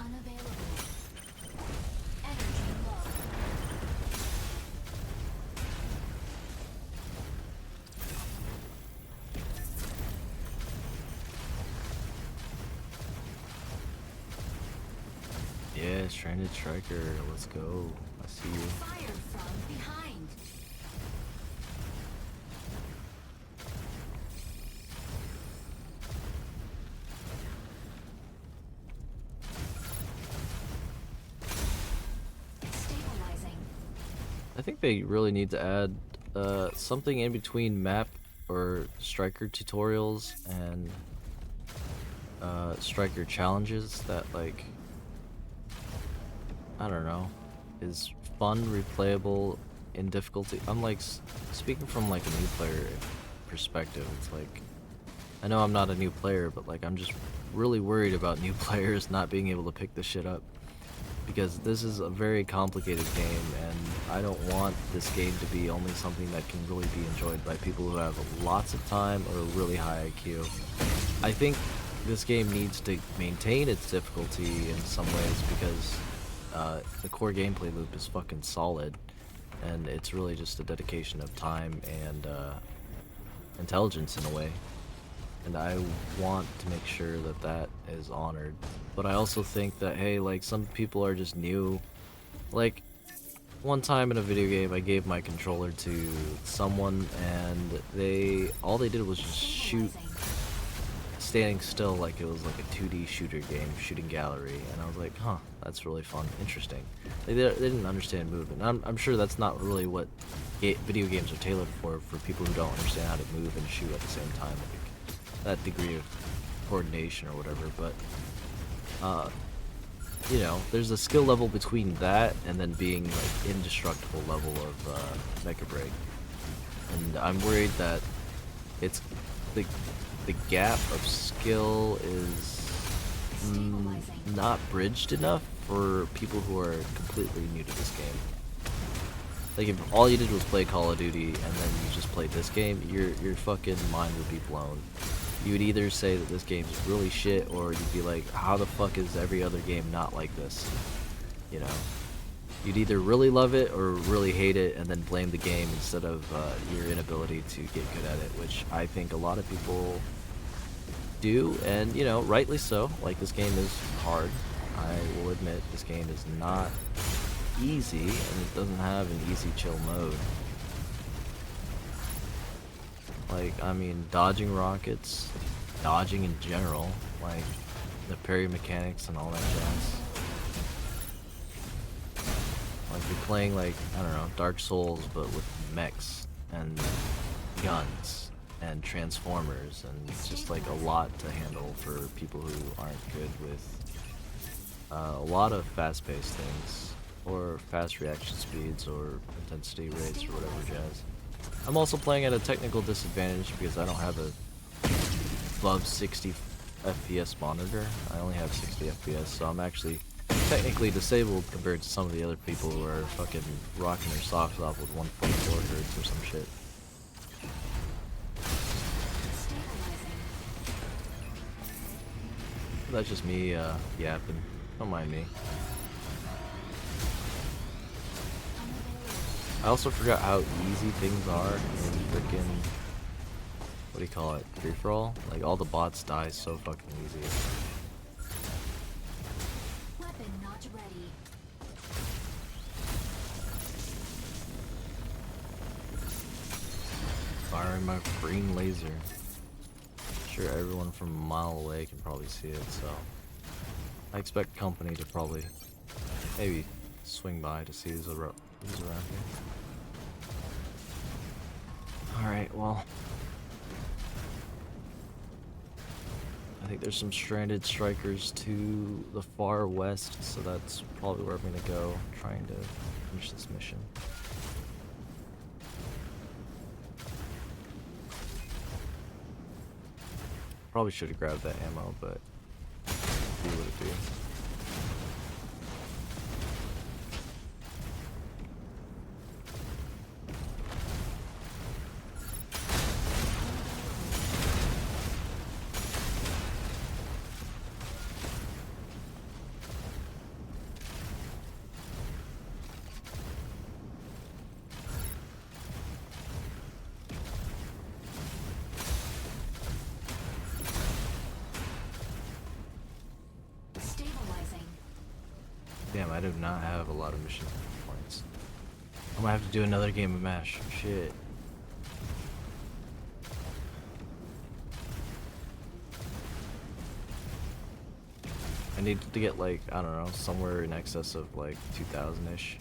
Unavailable. Energy low. Yeah, stranded striker, let's go. I see you. Fire from behind. Stabilizing. I think they really need to add something in between map or striker tutorials and striker challenges that, like, I don't know, is fun, replayable in difficulty. I'm like speaking from like a new player perspective. It's like, I know I'm not a new player, but like I'm just really worried about new players not being able to pick this shit up, because this is a very complicated game, and I don't want this game to be only something that can really be enjoyed by people who have lots of time or a really high IQ. I think this game needs to maintain its difficulty in some ways, because the core gameplay loop is fucking solid, and it's really just a dedication of time and intelligence in a way. And I want to make sure that that is honored. But I also think that, hey, like, some people are just new. Like, one time in a video game, I gave my controller to someone, and all they did was just shoot standing still, like it was like a 2D shooter game, shooting gallery, and I was like, huh, that's really fun, interesting. They didn't understand movement. I'm sure that's not really what video games are tailored for people who don't understand how to move and shoot at the same time, like that degree of coordination or whatever. But you know, there's a skill level between that and then being like indestructible level of Mecha BREAK, and I'm worried that it's the gap of skill is not bridged enough for people who are completely new to this game. Like, if all you did was play Call of Duty and then you just played this game, your fucking mind would be blown. You would either say that this game is really shit, or you'd be like, how the fuck is every other game not like this? You know? You'd either really love it or really hate it, and then blame the game instead of your inability to get good at it, which I think a lot of people do, and, you know, rightly so. Like, this game is hard. I will admit this game is not easy, and it doesn't have an easy chill mode. Like, I mean, dodging rockets, dodging in general, like the parry mechanics and all that jazz. Like, you're playing, like, I don't know, Dark Souls, but with mechs and guns and transformers, and it's just like a lot to handle for people who aren't good with a lot of fast-paced things, or fast reaction speeds, or intensity rates, or whatever jazz. I'm also playing at a technical disadvantage because I don't have a above 60 FPS monitor. I only have 60 FPS, so I'm actually technically disabled compared to some of the other people who are fucking rocking their socks off with 144 hertz or some shit. That's just me yapping. Don't mind me. I also forgot how easy things are in freaking, what do you call it, free-for-all? Like, all the bots die so fucking easy. Weapon not ready. Firing my green laser. Sure, everyone from a mile away can probably see it, so I expect company to probably maybe swing by to see who's around here. Alright, well, I think there's some stranded strikers to the far west, so that's probably where I'm gonna go, trying to finish this mission. Probably should have grabbed that ammo, but be what it be. Damn, I do not have a lot of mission points. I'm gonna have to do another game of MASH. Shit. I need to get like, I don't know, somewhere in excess of like 2,000-ish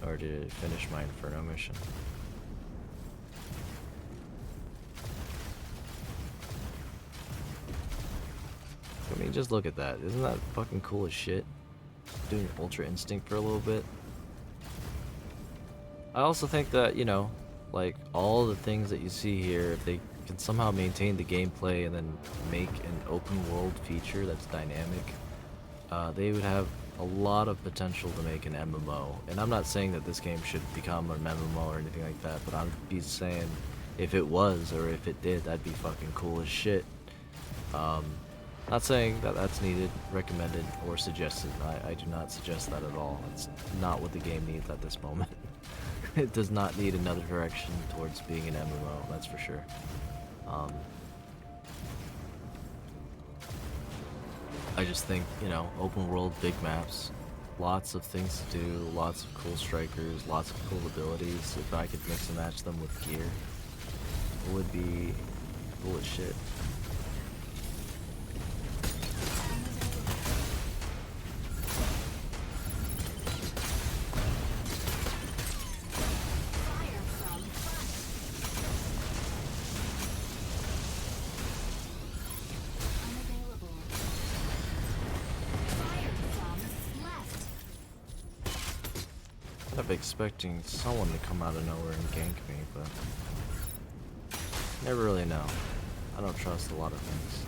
in order to finish my Inferno mission. I mean, just look at that. Isn't that fucking cool as shit? Doing Ultra Instinct for a little bit. I also think that, you know, like, all the things that you see here, if they can somehow maintain the gameplay and then make an open world feature that's dynamic, they would have a lot of potential to make an MMO. And I'm not saying that this game should become an MMO or anything like that, but I'd be saying if it was, or if it did, that'd be fucking cool as shit. Not saying that that's needed, recommended, or suggested. I do not suggest that at all. It's not what the game needs at this moment. It does not need another direction towards being an MMO, that's for sure. I just think, you know, open world, big maps, lots of things to do, lots of cool strikers, lots of cool abilities. If I could mix and match them with gear, it would be cool as shit. I'm expecting someone to come out of nowhere and gank me, but never really know. I don't trust a lot of things.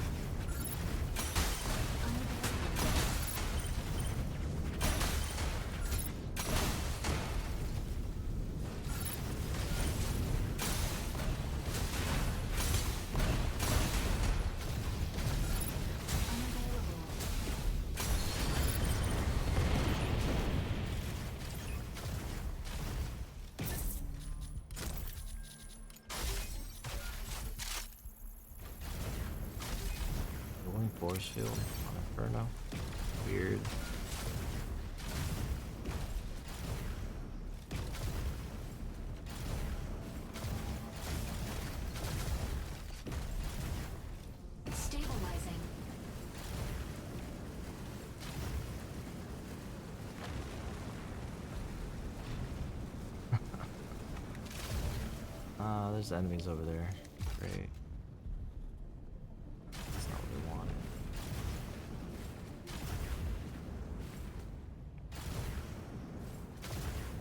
Force field on Inferno. Weird. Stabilizing. There's enemies over there. Great. That's not what we wanted.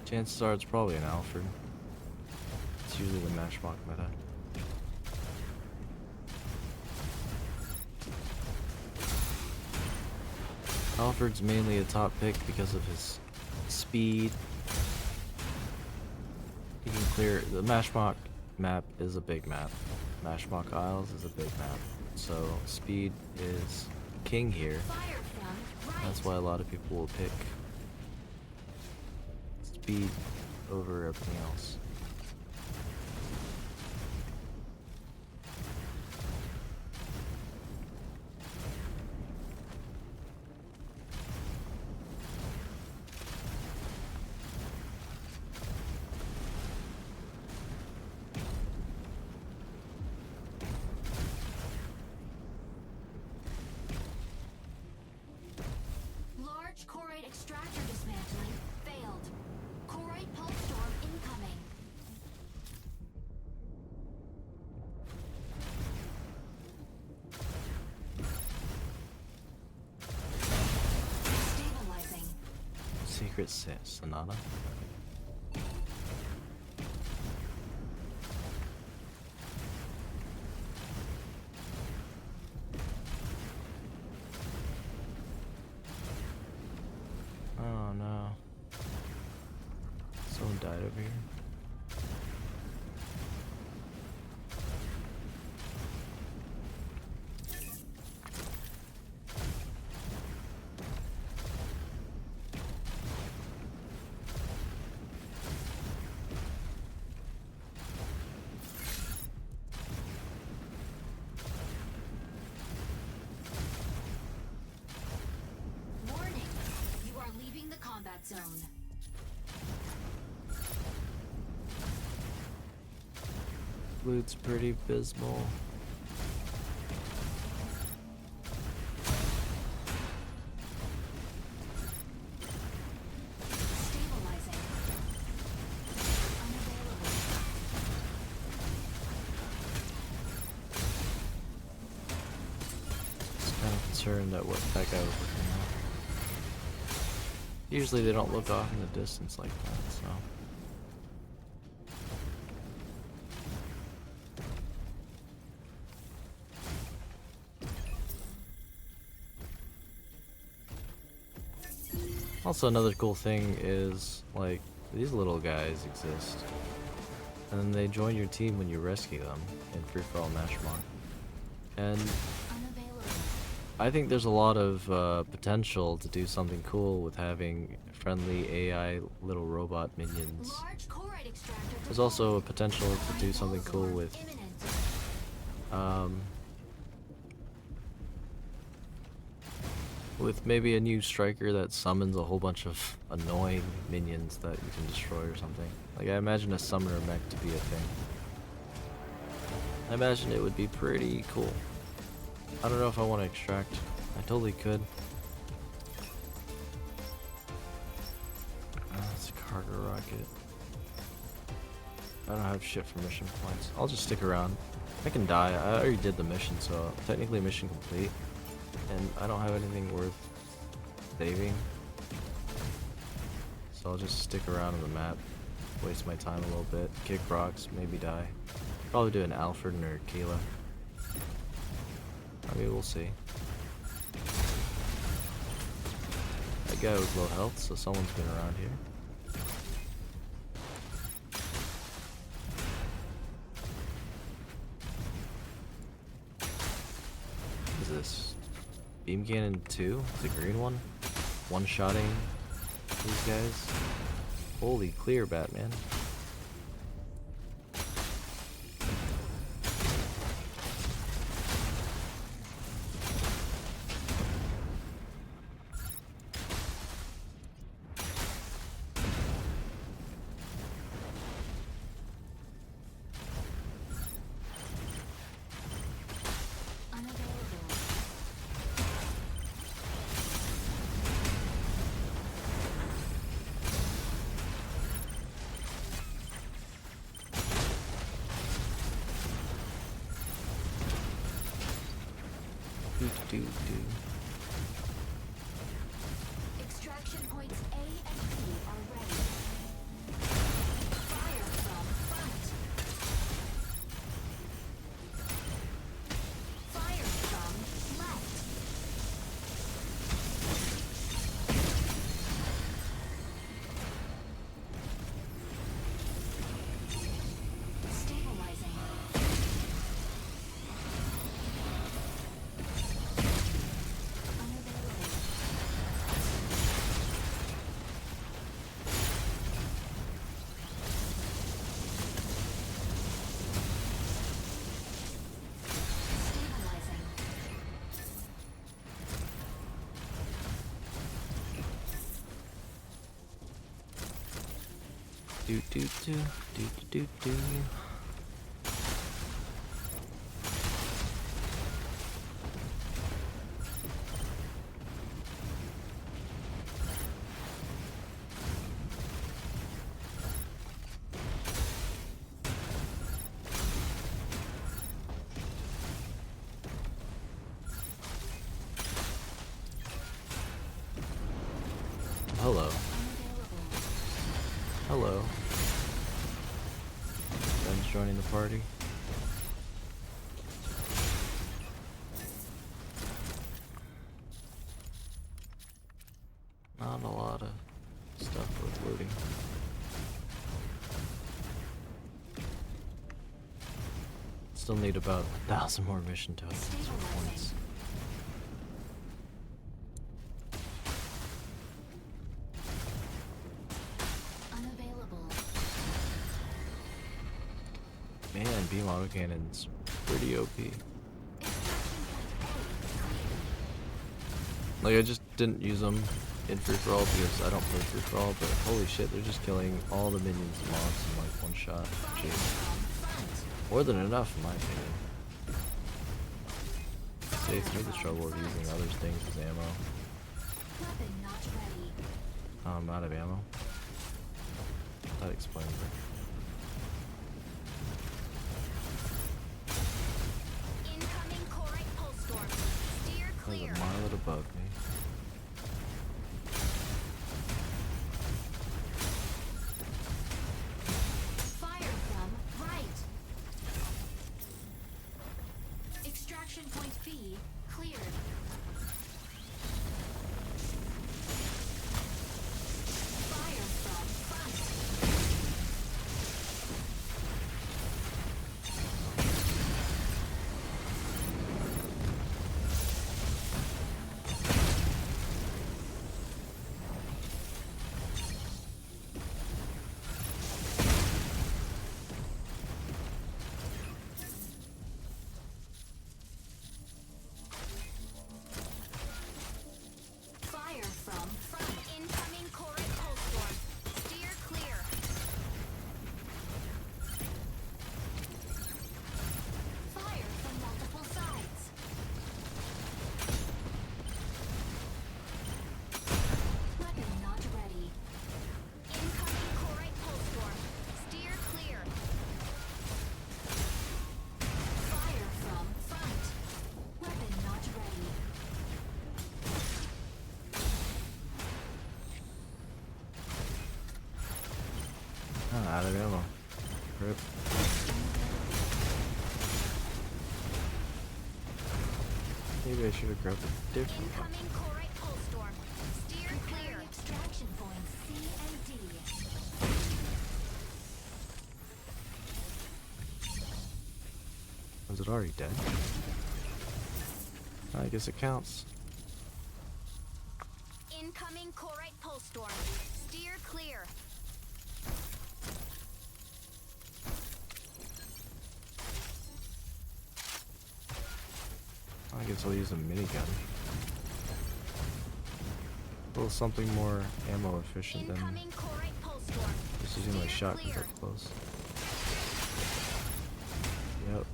Chances are it's probably an Alfred. It's usually the Mashmock meta. Alfred's mainly a top pick because of his speed. He can clear the Mashmock map is a big map. Mashmock Isles is a big map. So speed is king here. Fire from right. That's why a lot of people will pick speed over everything else. Large Corate extractor dismantling failed. Corate pulse storm incoming. Stabilizing. Secret Sonata? Oh no. Someone died over here. Warning. You are leaving combat zone. Loot's pretty abysmal. Stabilizing. Unavailable. Just kind of concerned at what that guy was looking at. Usually they don't look off in the distance like that, so. Also, another cool thing is, like, these little guys exist. And then they join your team when you rescue them in free-for-all matchmark. And Unavailable. I think there's a lot of potential to do something cool with having friendly AI little robot minions. Large chloride extractor. There's also a potential to do something cool with Imminent. with maybe a new striker that summons a whole bunch of annoying minions that you can destroy or something. Like, I imagine a summoner mech to be a thing. I imagine it would be pretty cool. I don't know if I want to extract. I totally could. It's a cargo rocket. I don't have shit for mission points. I'll just stick around. I can die. I already did the mission, so technically mission complete. And I don't have anything worth saving. So I'll just stick around on the map. Waste my time a little bit. Kick rocks, maybe die. Probably do an Alfred or Kayla. I mean, we'll see. That guy was low health, so someone's been around here. What is this? Beam Cannon 2? The green one? One-shotting these guys? Holy clear, Batman. Extraction points A and B are ready. Fire from front. Fire from left. Stabilizing. Do do do do do do. Hello. Hello. Ben's joining the party. Not a lot of stuff worth looting. Still need about 1,000 more mission tokens or points. Unavailable. Man, beam autocannon's pretty OP. Like, I just didn't use them in free for all because I don't play free for all, but holy shit, they're just killing all the minions and mobs in like one shot. Jeez. More than enough in my opinion. Saves me the trouble of using other things as ammo. Weapon not ready. I'm out of ammo. That explains it. Incoming Corite pulse storm. Steer There's clear. a Marlet above me. Fire from right. Extraction point B cleared. Fire from front. Fire from front. Incoming Corite pulse storm. Steer clear. Fire from multiple sides. Weapon not ready. Incoming Corite pulse storm. Steer clear. Fire from front. Weapon not ready. Ah, out of ammo. Rip. Maybe I should have grabbed a different one. Incoming Corite pulse storm. Steer clear. Extraction points C and D. Was it already dead? I guess it counts. Incoming Corite pulse storm. Steer clear. I guess I'll use a minigun. A little something more ammo efficient than Incoming Corite pulse storm. just using my Steer shotgun clear. up close. Yep.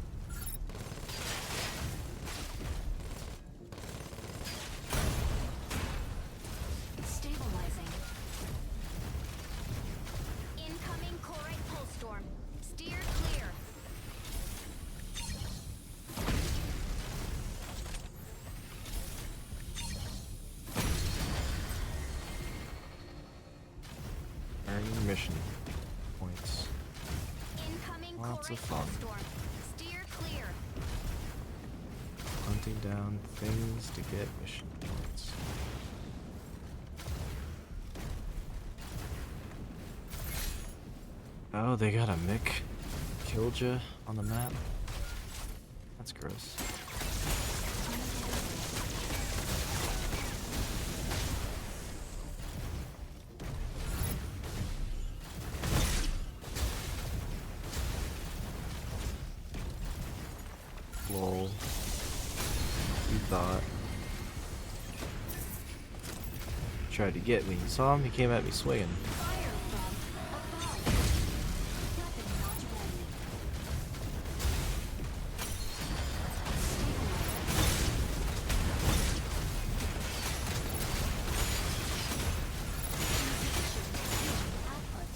Stabilizing. Incoming Corite pulse storm. Steer clear. Earning mission points. Incoming Lots of Corite pulse fun. storm. Steer clear. Hunting down things to get mission points. Oh, they got a Mick Killja on the map? That's gross. Lol. He thought. Tried to get me. You saw him? He came at me swinging. Fire from above. Weapon not ready. Output.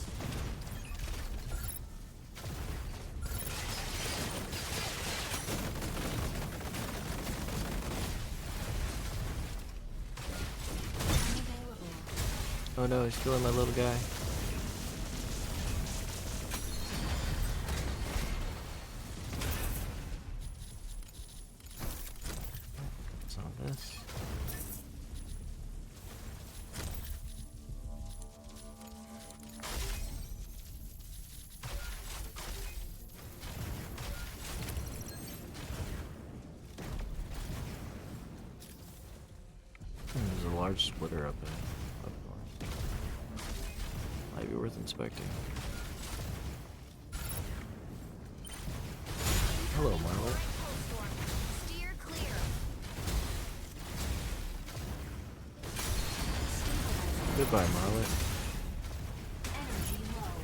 Unavailable. Oh no, he's killing my little guy. Some of this. There's a large splitter up north. Might be worth inspecting. Hello, Marlet. Pulse storm. Steer clear. Stabilizing. Goodbye, Marlet. Energy low.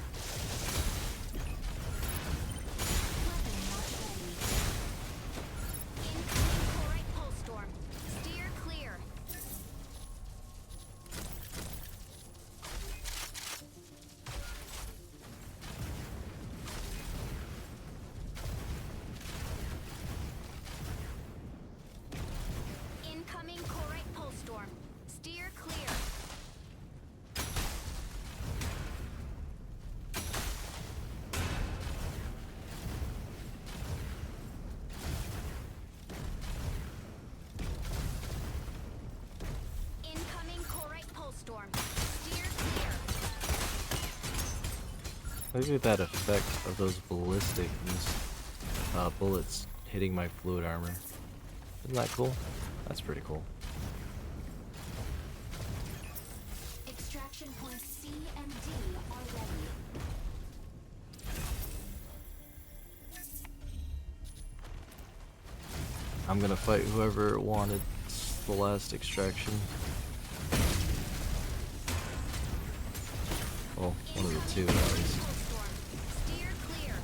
Weapon not ready. Incoming chlorite pulse storm. Steer clear. Incoming chlorite pulse storm. Steer clear. Incoming chlorite pulse storm. Steer clear. Look at that effect of those ballistic bullets hitting my fluid armor. Isn't that cool? That's pretty cool. Extraction points C and D are ready. I'm gonna fight whoever wanted the last extraction. Well, one of the two at least. Pulse storm. Steer clear.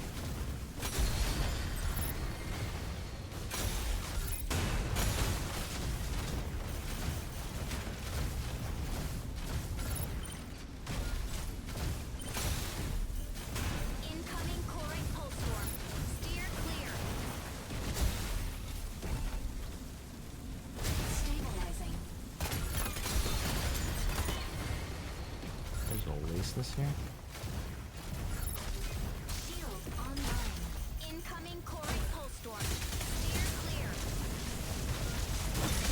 Incoming chlorite pulse storm. Steer clear. Stabilizing. There's no laceness here. Shield online. Incoming chlorite pulse storm. Steer clear. Energy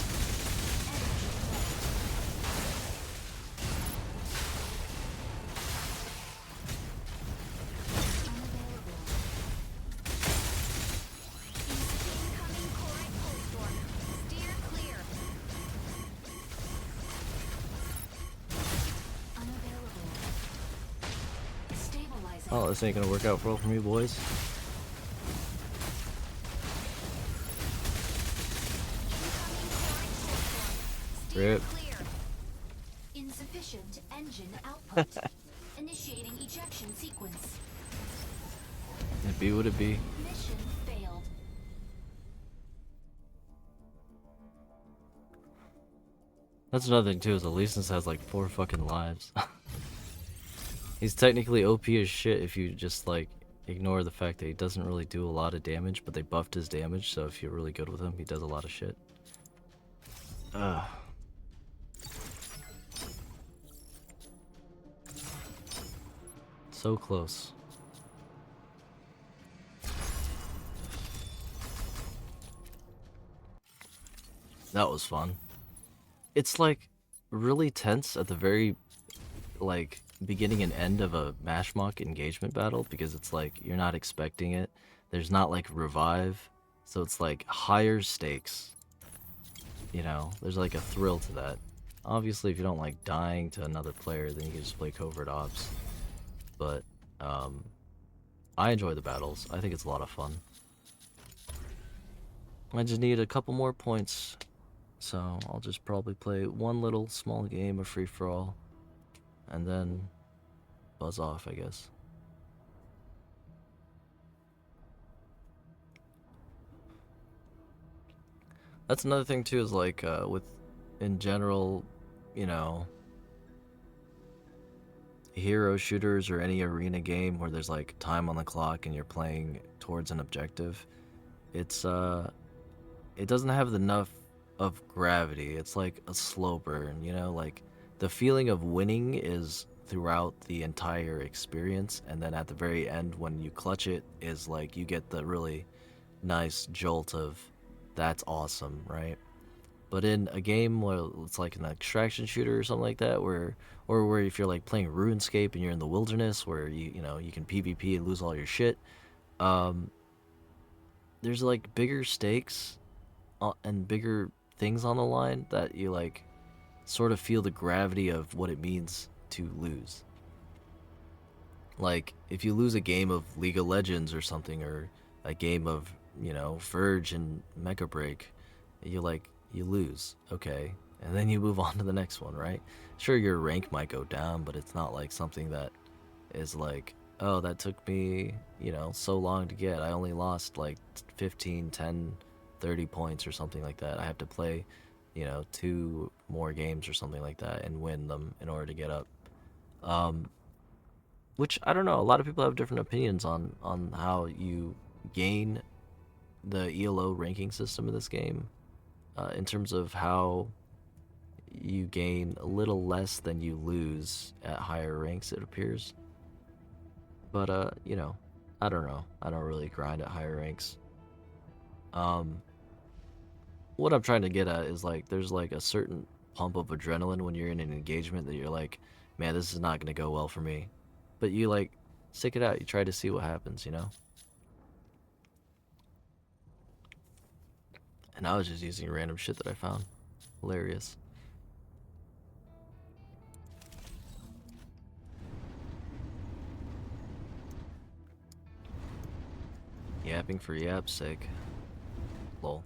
low. Unavailable. Incoming chlorite pulse storm. Steer clear. Unavailable. Stabilizing. Oh, this ain't gonna work out well for me, boys. Incoming chlorite pulse storm. Steer Rip. clear. Insufficient engine output. Initiating ejection sequence. It be what it be. Mission failed. That's another thing too, is Alesis has like 4 fucking lives. He's technically OP as shit if you just like ignore the fact that he doesn't really do a lot of damage, but they buffed his damage, so if you're really good with him, he does a lot of shit. So close. That was fun. It's like really tense at the very like beginning and end of a Mashmock engagement battle because it's like you're not expecting it. There's not like revive, so it's like higher stakes. You know, there's like a thrill to that. Obviously, if you don't like dying to another player, then you can just play covert ops. But I enjoy the battles. I think it's a lot of fun. I just need a couple more points, so I'll just probably play one little small game of free-for-all, and then buzz off, I guess. That's another thing too, is like with in general, you know, hero shooters or any arena game where there's like time on the clock and you're playing towards an objective, it's it doesn't have enough of gravity. It's like a slow burn, you know, like the feeling of winning is throughout the entire experience, and then at the very end when you clutch it is like you get the really nice jolt of that's awesome, right? But in a game where it's like an extraction shooter or something like that, where if you're like playing RuneScape and you're in the wilderness where you know you can PvP and lose all your shit, there's like bigger stakes and bigger things on the line that you like sort of feel the gravity of what it means to lose. Like if you lose a game of League of Legends or something, or a game of, you know, Verge and Mecha BREAK, you lose, okay, and then you move on to the next one, right? Sure, your rank might go down, but it's not like something that is like, oh, that took me, you know, so long to get. I only lost like 15, 10, 30 points or something like that. I have to play, you know, 2 more games or something like that and win them in order to get up. Which I don't know. A lot of people have different opinions on how you gain the ELO ranking system in this game, in terms of how you gain a little less than you lose at higher ranks, it appears. But you know, I don't know. I don't really grind at higher ranks. What I'm trying to get at is like there's like a certain pump of adrenaline when you're in an engagement that you're like, man, this is not gonna go well for me. But you like stick it out. You try to see what happens, you know? And I was just using random shit that I found. Hilarious. Yapping for yap's sake. Lol.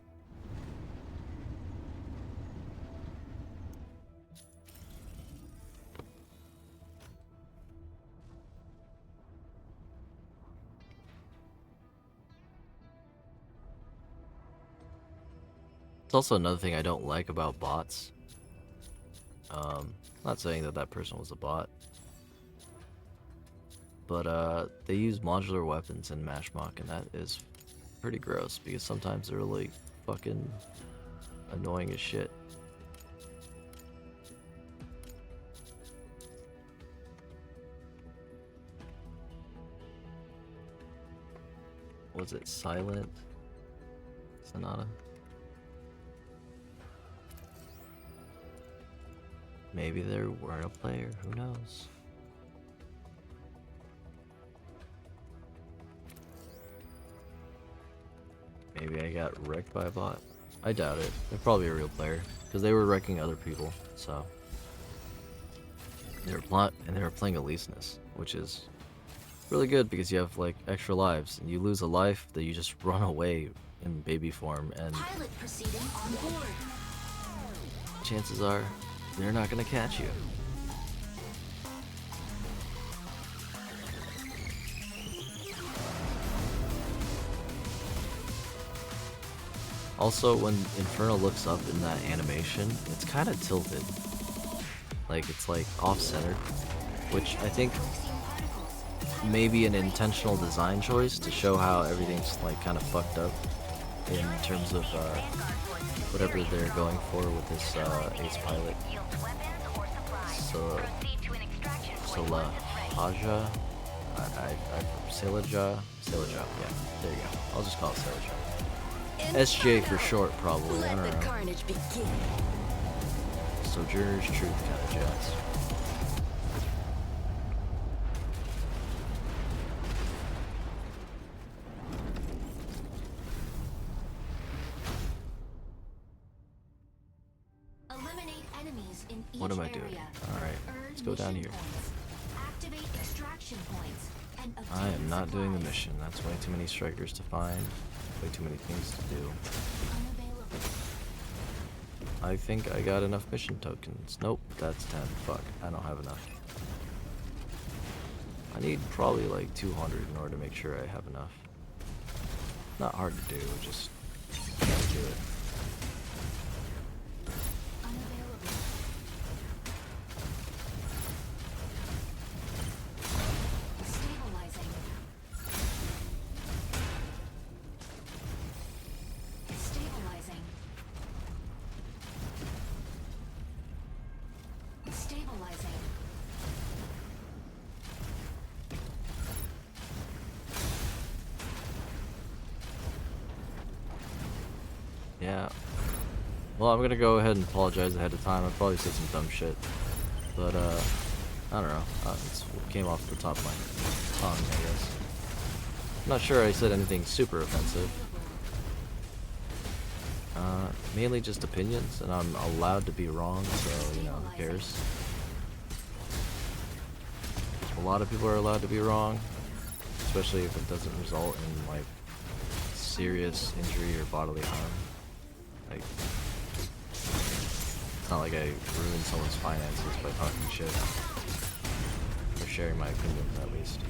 It's also another thing I don't like about bots. Not saying that that person was a bot, but they use modular weapons in Mashmock, and that is pretty gross because sometimes they're really fucking annoying as shit. Was it Silent Sonata? Maybe they weren't a player, who knows? Maybe I got wrecked by a bot. I doubt it. They're probably a real player, because they were wrecking other people, so. They were playing Aleseness, which is really good because you have like extra lives, and you lose a life that you just run away in baby form, and Pilot proceeding on board. chances are they're not gonna catch you. Also, when Inferno looks up in that animation, it's kind of tilted. Like, it's like off-centered, which I think may be an intentional design choice to show how everything's like kind of fucked up in terms of whatever they're going for with this ace pilot. So, Solahaja? Selaja? Selaja, yeah, there you go. I'll just call it Selaja. SJ for short, probably. I don't know. Carnage begin. Sojourner's Truth kind of jazz. Eliminate enemies in each What am I doing? area. Alright, let's go down here. Points. Activate extraction points and I am obtain not doing the supplies. mission. That's way too many strikers to find. Way too many things to do. Unavailable. I think I got enough mission tokens. Nope, that's 10. Fuck, I don't have enough. I need probably like 200 in order to make sure I have enough. Not hard to do, just gotta do it. Unavailable. Stabilizing. Stabilizing. Stabilizing. Yeah. Well, I'm gonna go ahead and apologize ahead of time. I probably said some dumb shit. But, I don't know. It came off the top of my tongue, I guess. I'm not sure I said anything super offensive. Mainly just opinions, and I'm allowed to be wrong, so, you know, who cares? A lot of people are allowed to be wrong, especially if it doesn't result in, like, serious injury or bodily harm. Like, It's not like I ruined someone's finances by talking shit. Or sharing my opinions, at least.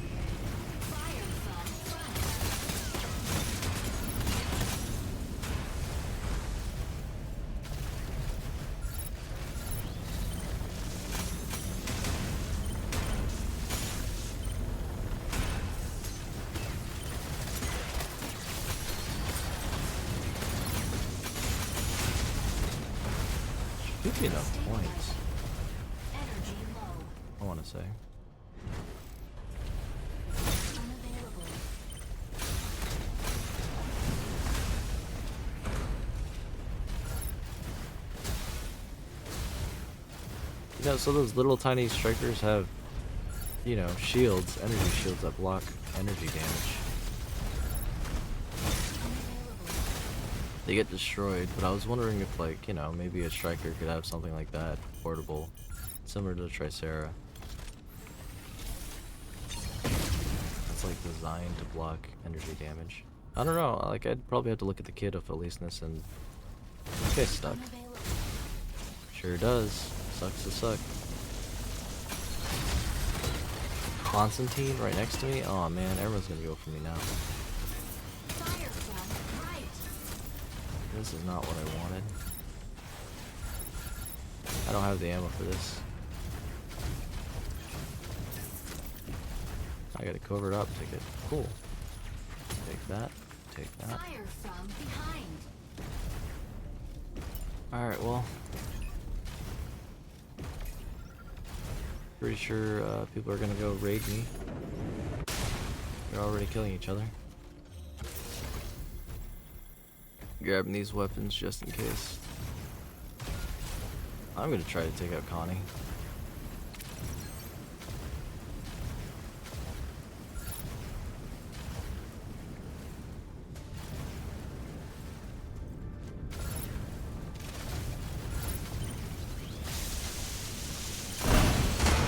Give me enough points, Energy low. I want to say. Unavailable. You know, so those little tiny strikers have, you know, shields, energy shields that block energy damage. They get destroyed, but I was wondering if, like, you know, maybe a striker could have something like that, portable, similar to the Tricera. It's like designed to block energy damage. I don't know, like, I'd probably have to look at the kit of Aleseness and this guy's stuck. Unavailable. Sure does. Sucks to suck. Constantine right next to me? Oh man, everyone's gonna go for me now. Fire from right. This is not what I wanted. I don't have the ammo for this. I got a covert op ticket. Cool. Take that. Take that. Fire from behind. Alright, well. Pretty sure people are gonna go raid me. They're already killing each other. Grabbing these weapons just in case. I'm gonna try to take out Connie.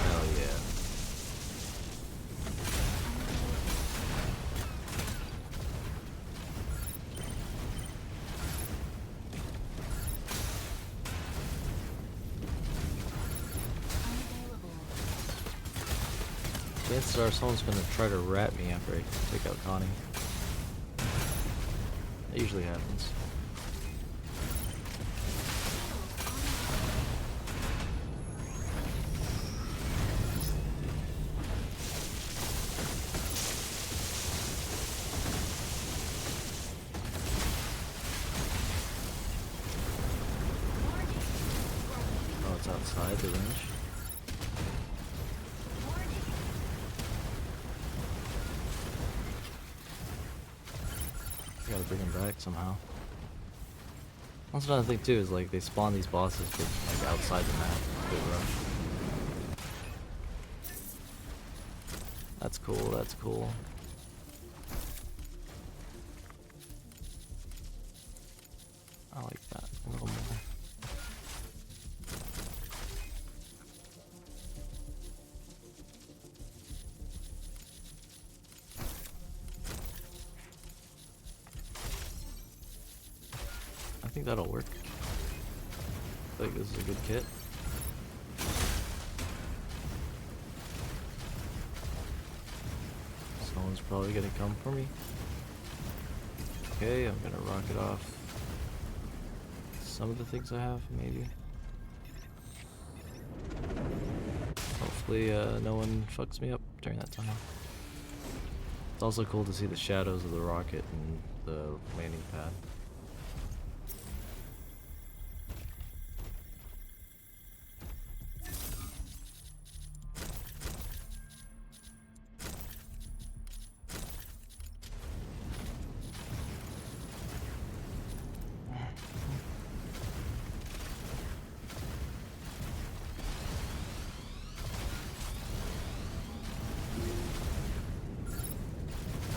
Hell yeah. Unavailable. Chances are someone's gonna try to rat me after I take out Connie. That usually happens. Oh, it's outside the range. Gotta bring him back somehow. That's another thing too, is like they spawn these bosses but like outside the map. A bit rough. That's cool, that's cool. I like that a little more. I think that'll work. I feel like this is a good kit. Someone's probably gonna come for me. Okay, I'm gonna rocket off some of the things I have, maybe. Hopefully no one fucks me up during that time. It's also cool to see the shadows of the rocket and the landing pad.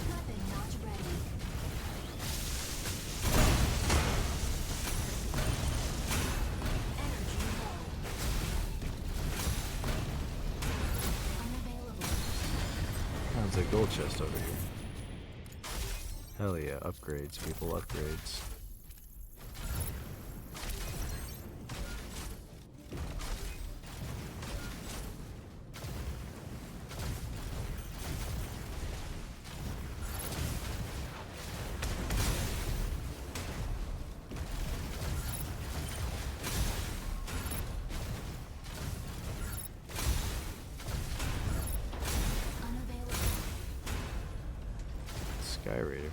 Weapon not ready. Energy low. Unavailable. There's a gold chest over here. Hell yeah, upgrades, people, upgrades. Sky Raider.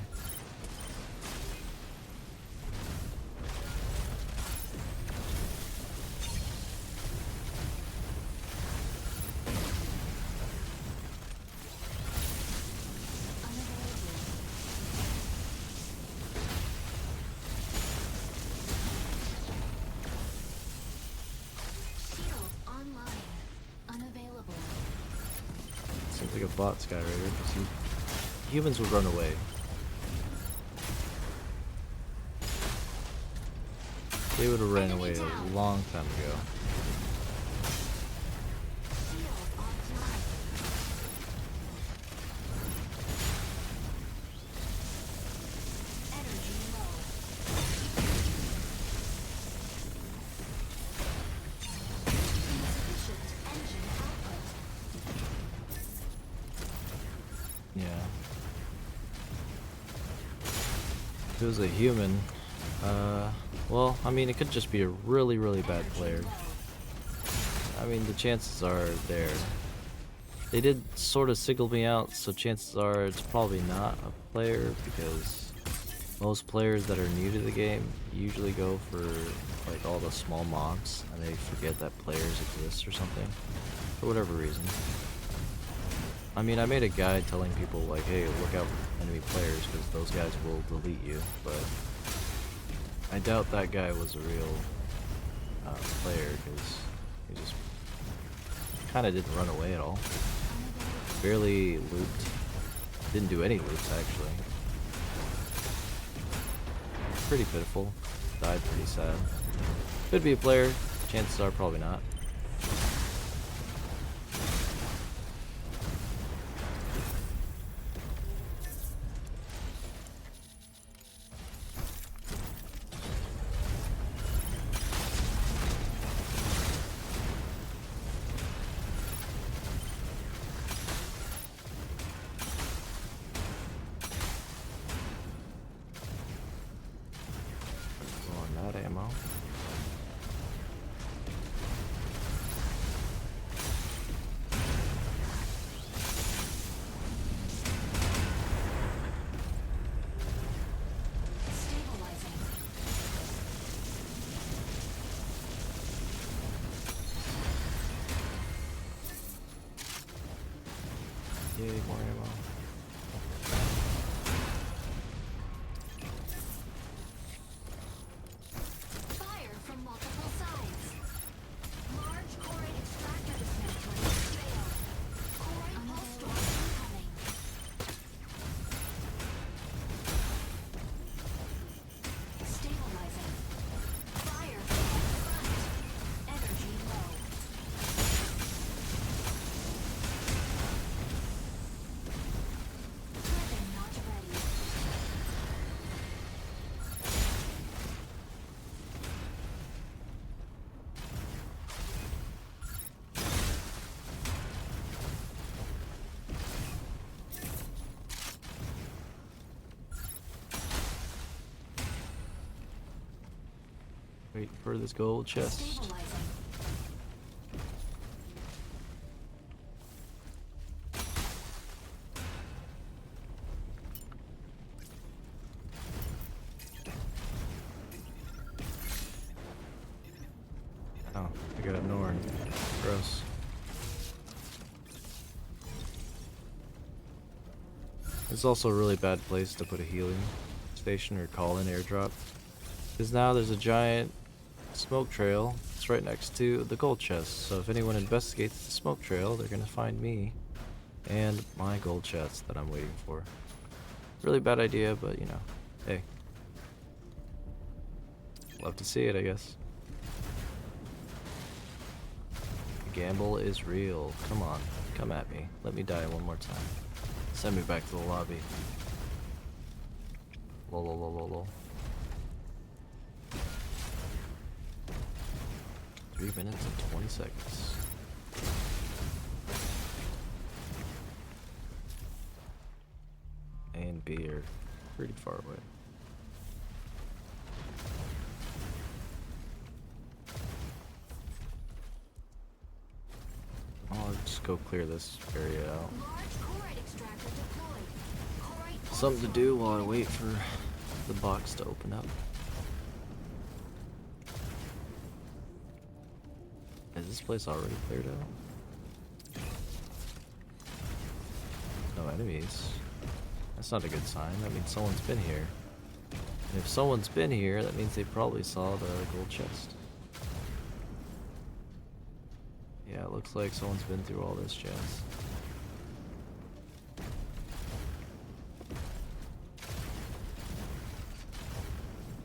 Shield online. Unavailable. Seems like a bot Sky Raider, because humans would run away. They would have ran away a long time ago. Shield offline. Energy low. Insufficient engine output. Yeah. If it was a human, well, I mean, it could just be a really, really bad player. I mean, the chances are there. They did sort of single me out, so chances are it's probably not a player, because most players that are new to the game usually go for like all the small mobs, and they forget that players exist or something, for whatever reason. I mean, I made a guide telling people like, hey, look out for enemy players, because those guys will delete you, but I doubt that guy was a real player, because he just kind of didn't run away at all. Barely looped. Didn't do any loops, actually. Pretty pitiful. Died pretty sad. Could be a player. Chances are probably not. On that ammo. Stabilizing. Yay, more ammo. Fire from multiple sides. Large choroid extractor dismantling failed. Choroid pulse storm incoming. Stabilizing. Fire from the front. Energy low. Weapon not ready. Wait for this gold chest. Stabilizing. Oh, I got a Norn. Gross. It's also a really bad place to put a healing station or call in airdrop, because now there's a giant smoke trail. It's right next to the gold chest, so if anyone investigates the smoke trail, they're gonna find me and my gold chest that I'm waiting for. Really bad idea, but you know, hey. Love to see it, I guess. The gamble is real. Come on, come at me. Let me die one more time. Send me back to the lobby. Lol, lol, lol, lol, lol. 3 minutes and 20 seconds. A and B are pretty far away. I'll just go clear this area out. Large choroid extractor deployed. Choroid pulse something to do while I wait for the box to open up. Is this place already cleared out? No enemies. That's not a good sign. That means someone's been here. And if someone's been here, that means they probably saw the gold chest. Yeah, it looks like someone's been through all this chest.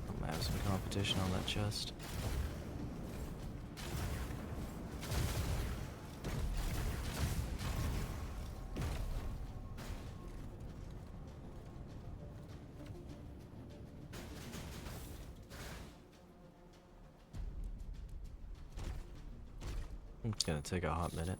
I'm gonna have some competition on that chest. It's gonna take a hot minute.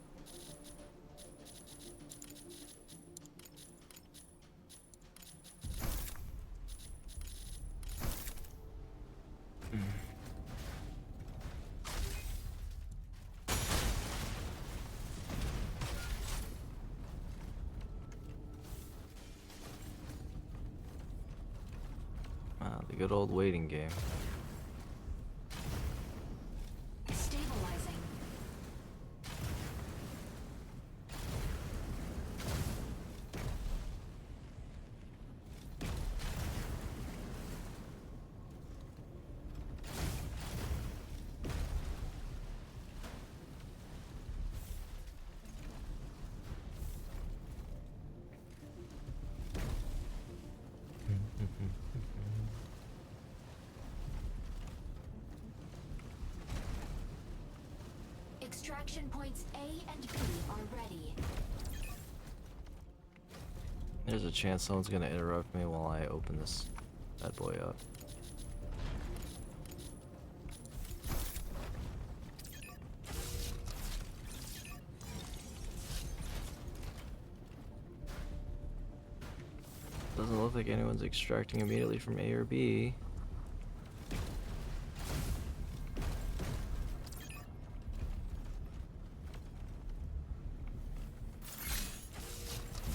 The good old waiting game. Stabilizing. Extraction points A and B are ready. There's a chance someone's gonna interrupt me while I open this bad boy up. Doesn't look like anyone's extracting immediately from A or B.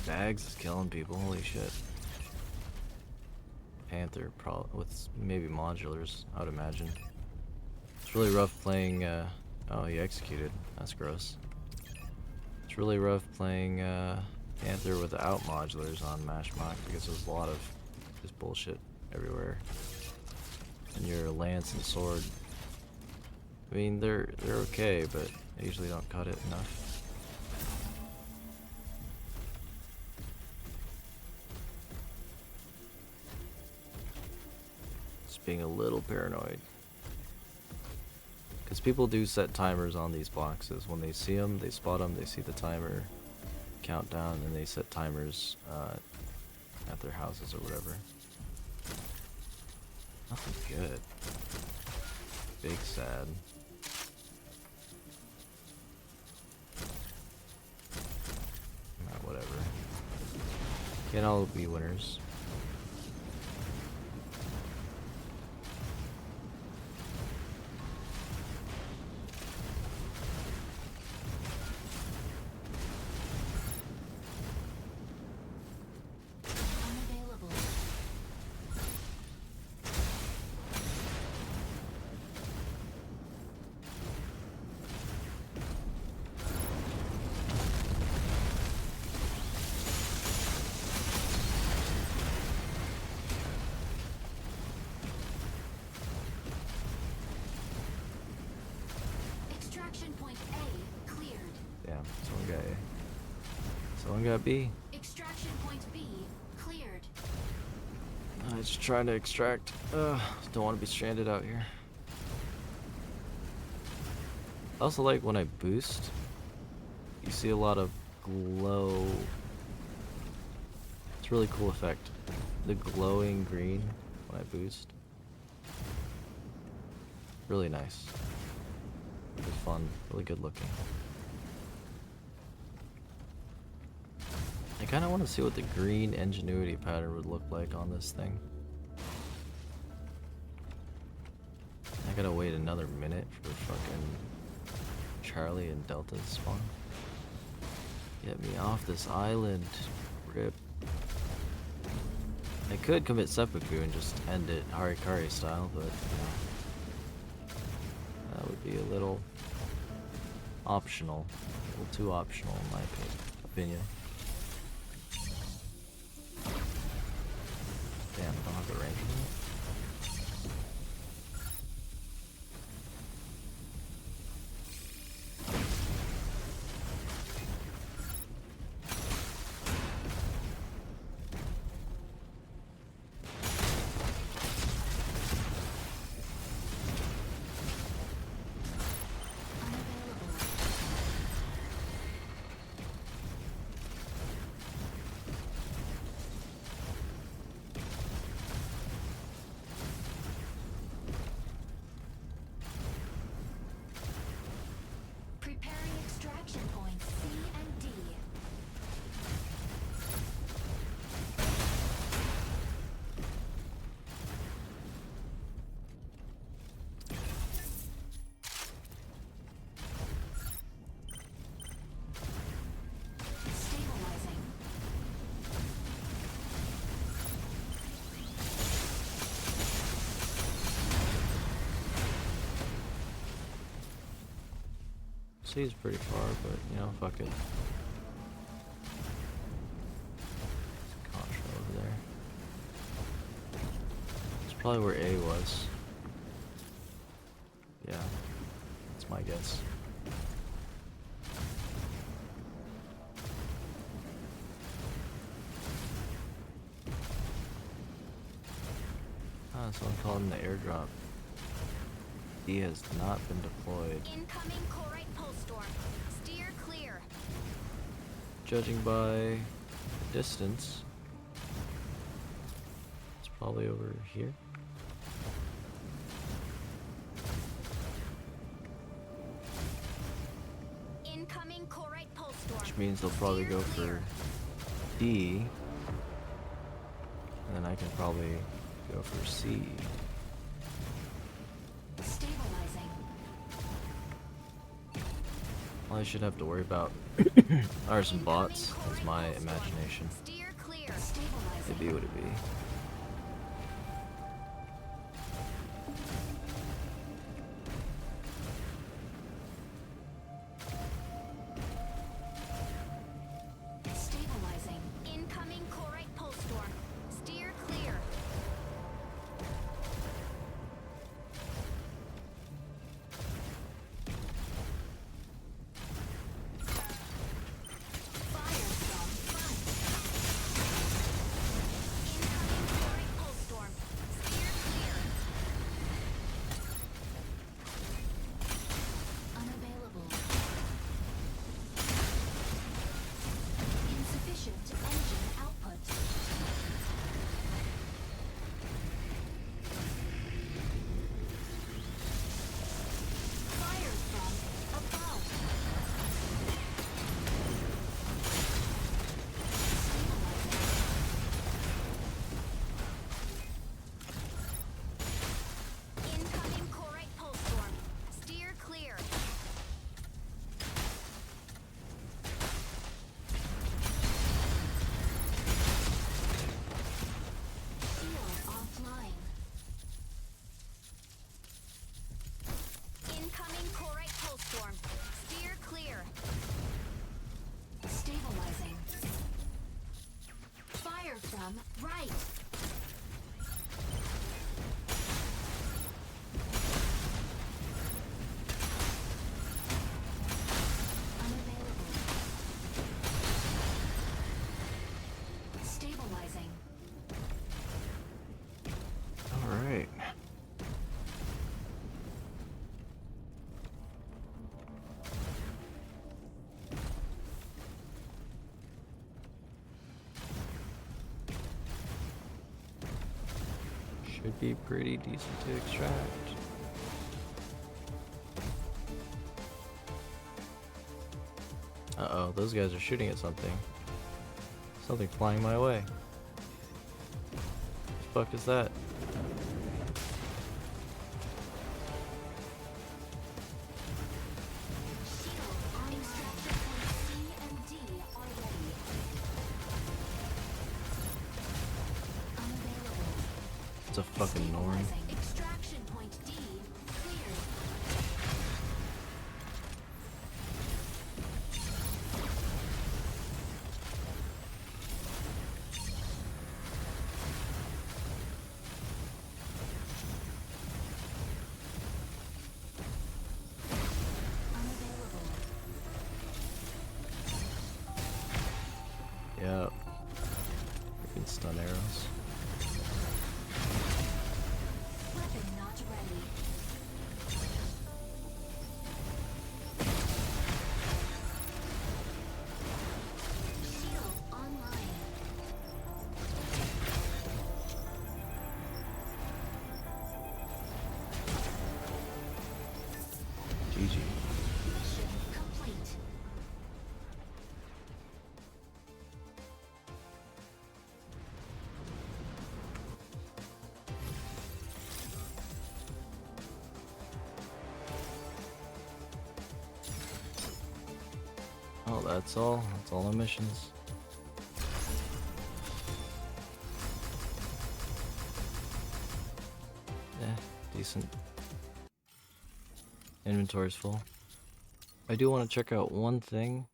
Bags is killing people, holy shit. Panther, with maybe modulars, I would imagine. It's really rough playing, oh, he executed. That's gross. It's really rough playing, Panther without modulars on Mashmock because there's a lot of just bullshit everywhere. And your lance and sword, I mean, they're okay, but they usually don't cut it enough. Being a little paranoid because people do set timers on these boxes. When they see them, they spot them, they see the timer countdown, and they set timers at their houses or whatever. Nothing good. Big sad. Whatever. Can't all be winners. Point A cleared. Damn, someone got A. Someone got B. Extraction point B cleared. I'm just trying to extract. Don't want to be stranded out here. I also like when I boost, you see a lot of glow. It's a really cool effect. The glowing green when I boost. Really nice. Really fun, really good looking. I kind of want to see what the green ingenuity pattern would look like on this thing. I gotta wait another minute for fucking Charlie and Delta to spawn. Get me off this island. Rip. I could commit seppuku and just end it harikari style, but that would be a little optional. A little too optional in my opinion. Damn, I don't have the range on it. Preparing extraction points C and D. Stabilizing. C's pretty far, but you know, fuck it. There's a Contra over there. It's probably where A was. Yeah, that's my guess. Ah, someone called in the airdrop. D has not been deployed. Incoming Corite pulse storm. Steer clear. Judging by distance, it's probably over here. Incoming Corite pulse storm. Which means they'll probably go for D, and then I can probably go for C. Stabilizing. All I should have to worry about are some bots. That's my imagination. Steer clear. Stabilizing. It'd be what it be. Stabilizing. Incoming Corite pulse storm. Steer clear. Fire from front. Incoming Corite pulse storm. Steer clear. Unavailable. Insufficient engine output. Fire from above. Incoming Corite pulse storm. Steer clear. Shield offline. Incoming Corite pulse storm. Steer clear. Stabilizing. Fire from right. Unavailable. Stabilizing. All right. Should be pretty decent to extract. Uh-oh, those guys are shooting at something. Something flying my way. What the fuck is that? Shield on extraction points C and D are ready. ignoring. Stabilizing. Extraction point D cleared. Unavailable. Yep. Freaking stun arrows. Weapon not ready. Shield online. GG. Mission complete. Oh, that's all. That's all our missions. Yeah, decent. Inventory's full. I do want to check out one thing.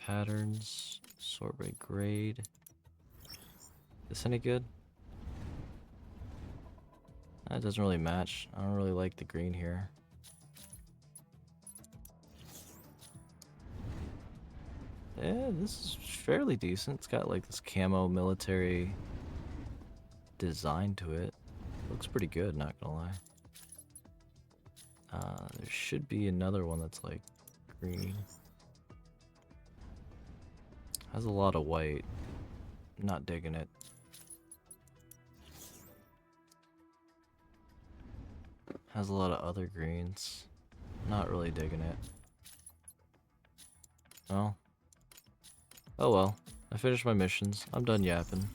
Patterns, sort by grade. This any good? That doesn't really match. I don't really like the green here. Yeah, this is fairly decent. It's got like this camo military design to it. Looks pretty good, not gonna lie. There should be another one that's like green. Has a lot of white. Not digging it. Has a lot of other greens. Not really digging it. Oh. Oh well. I finished my missions. I'm done yapping.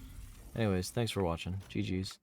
Anyways, thanks for watching. GG's.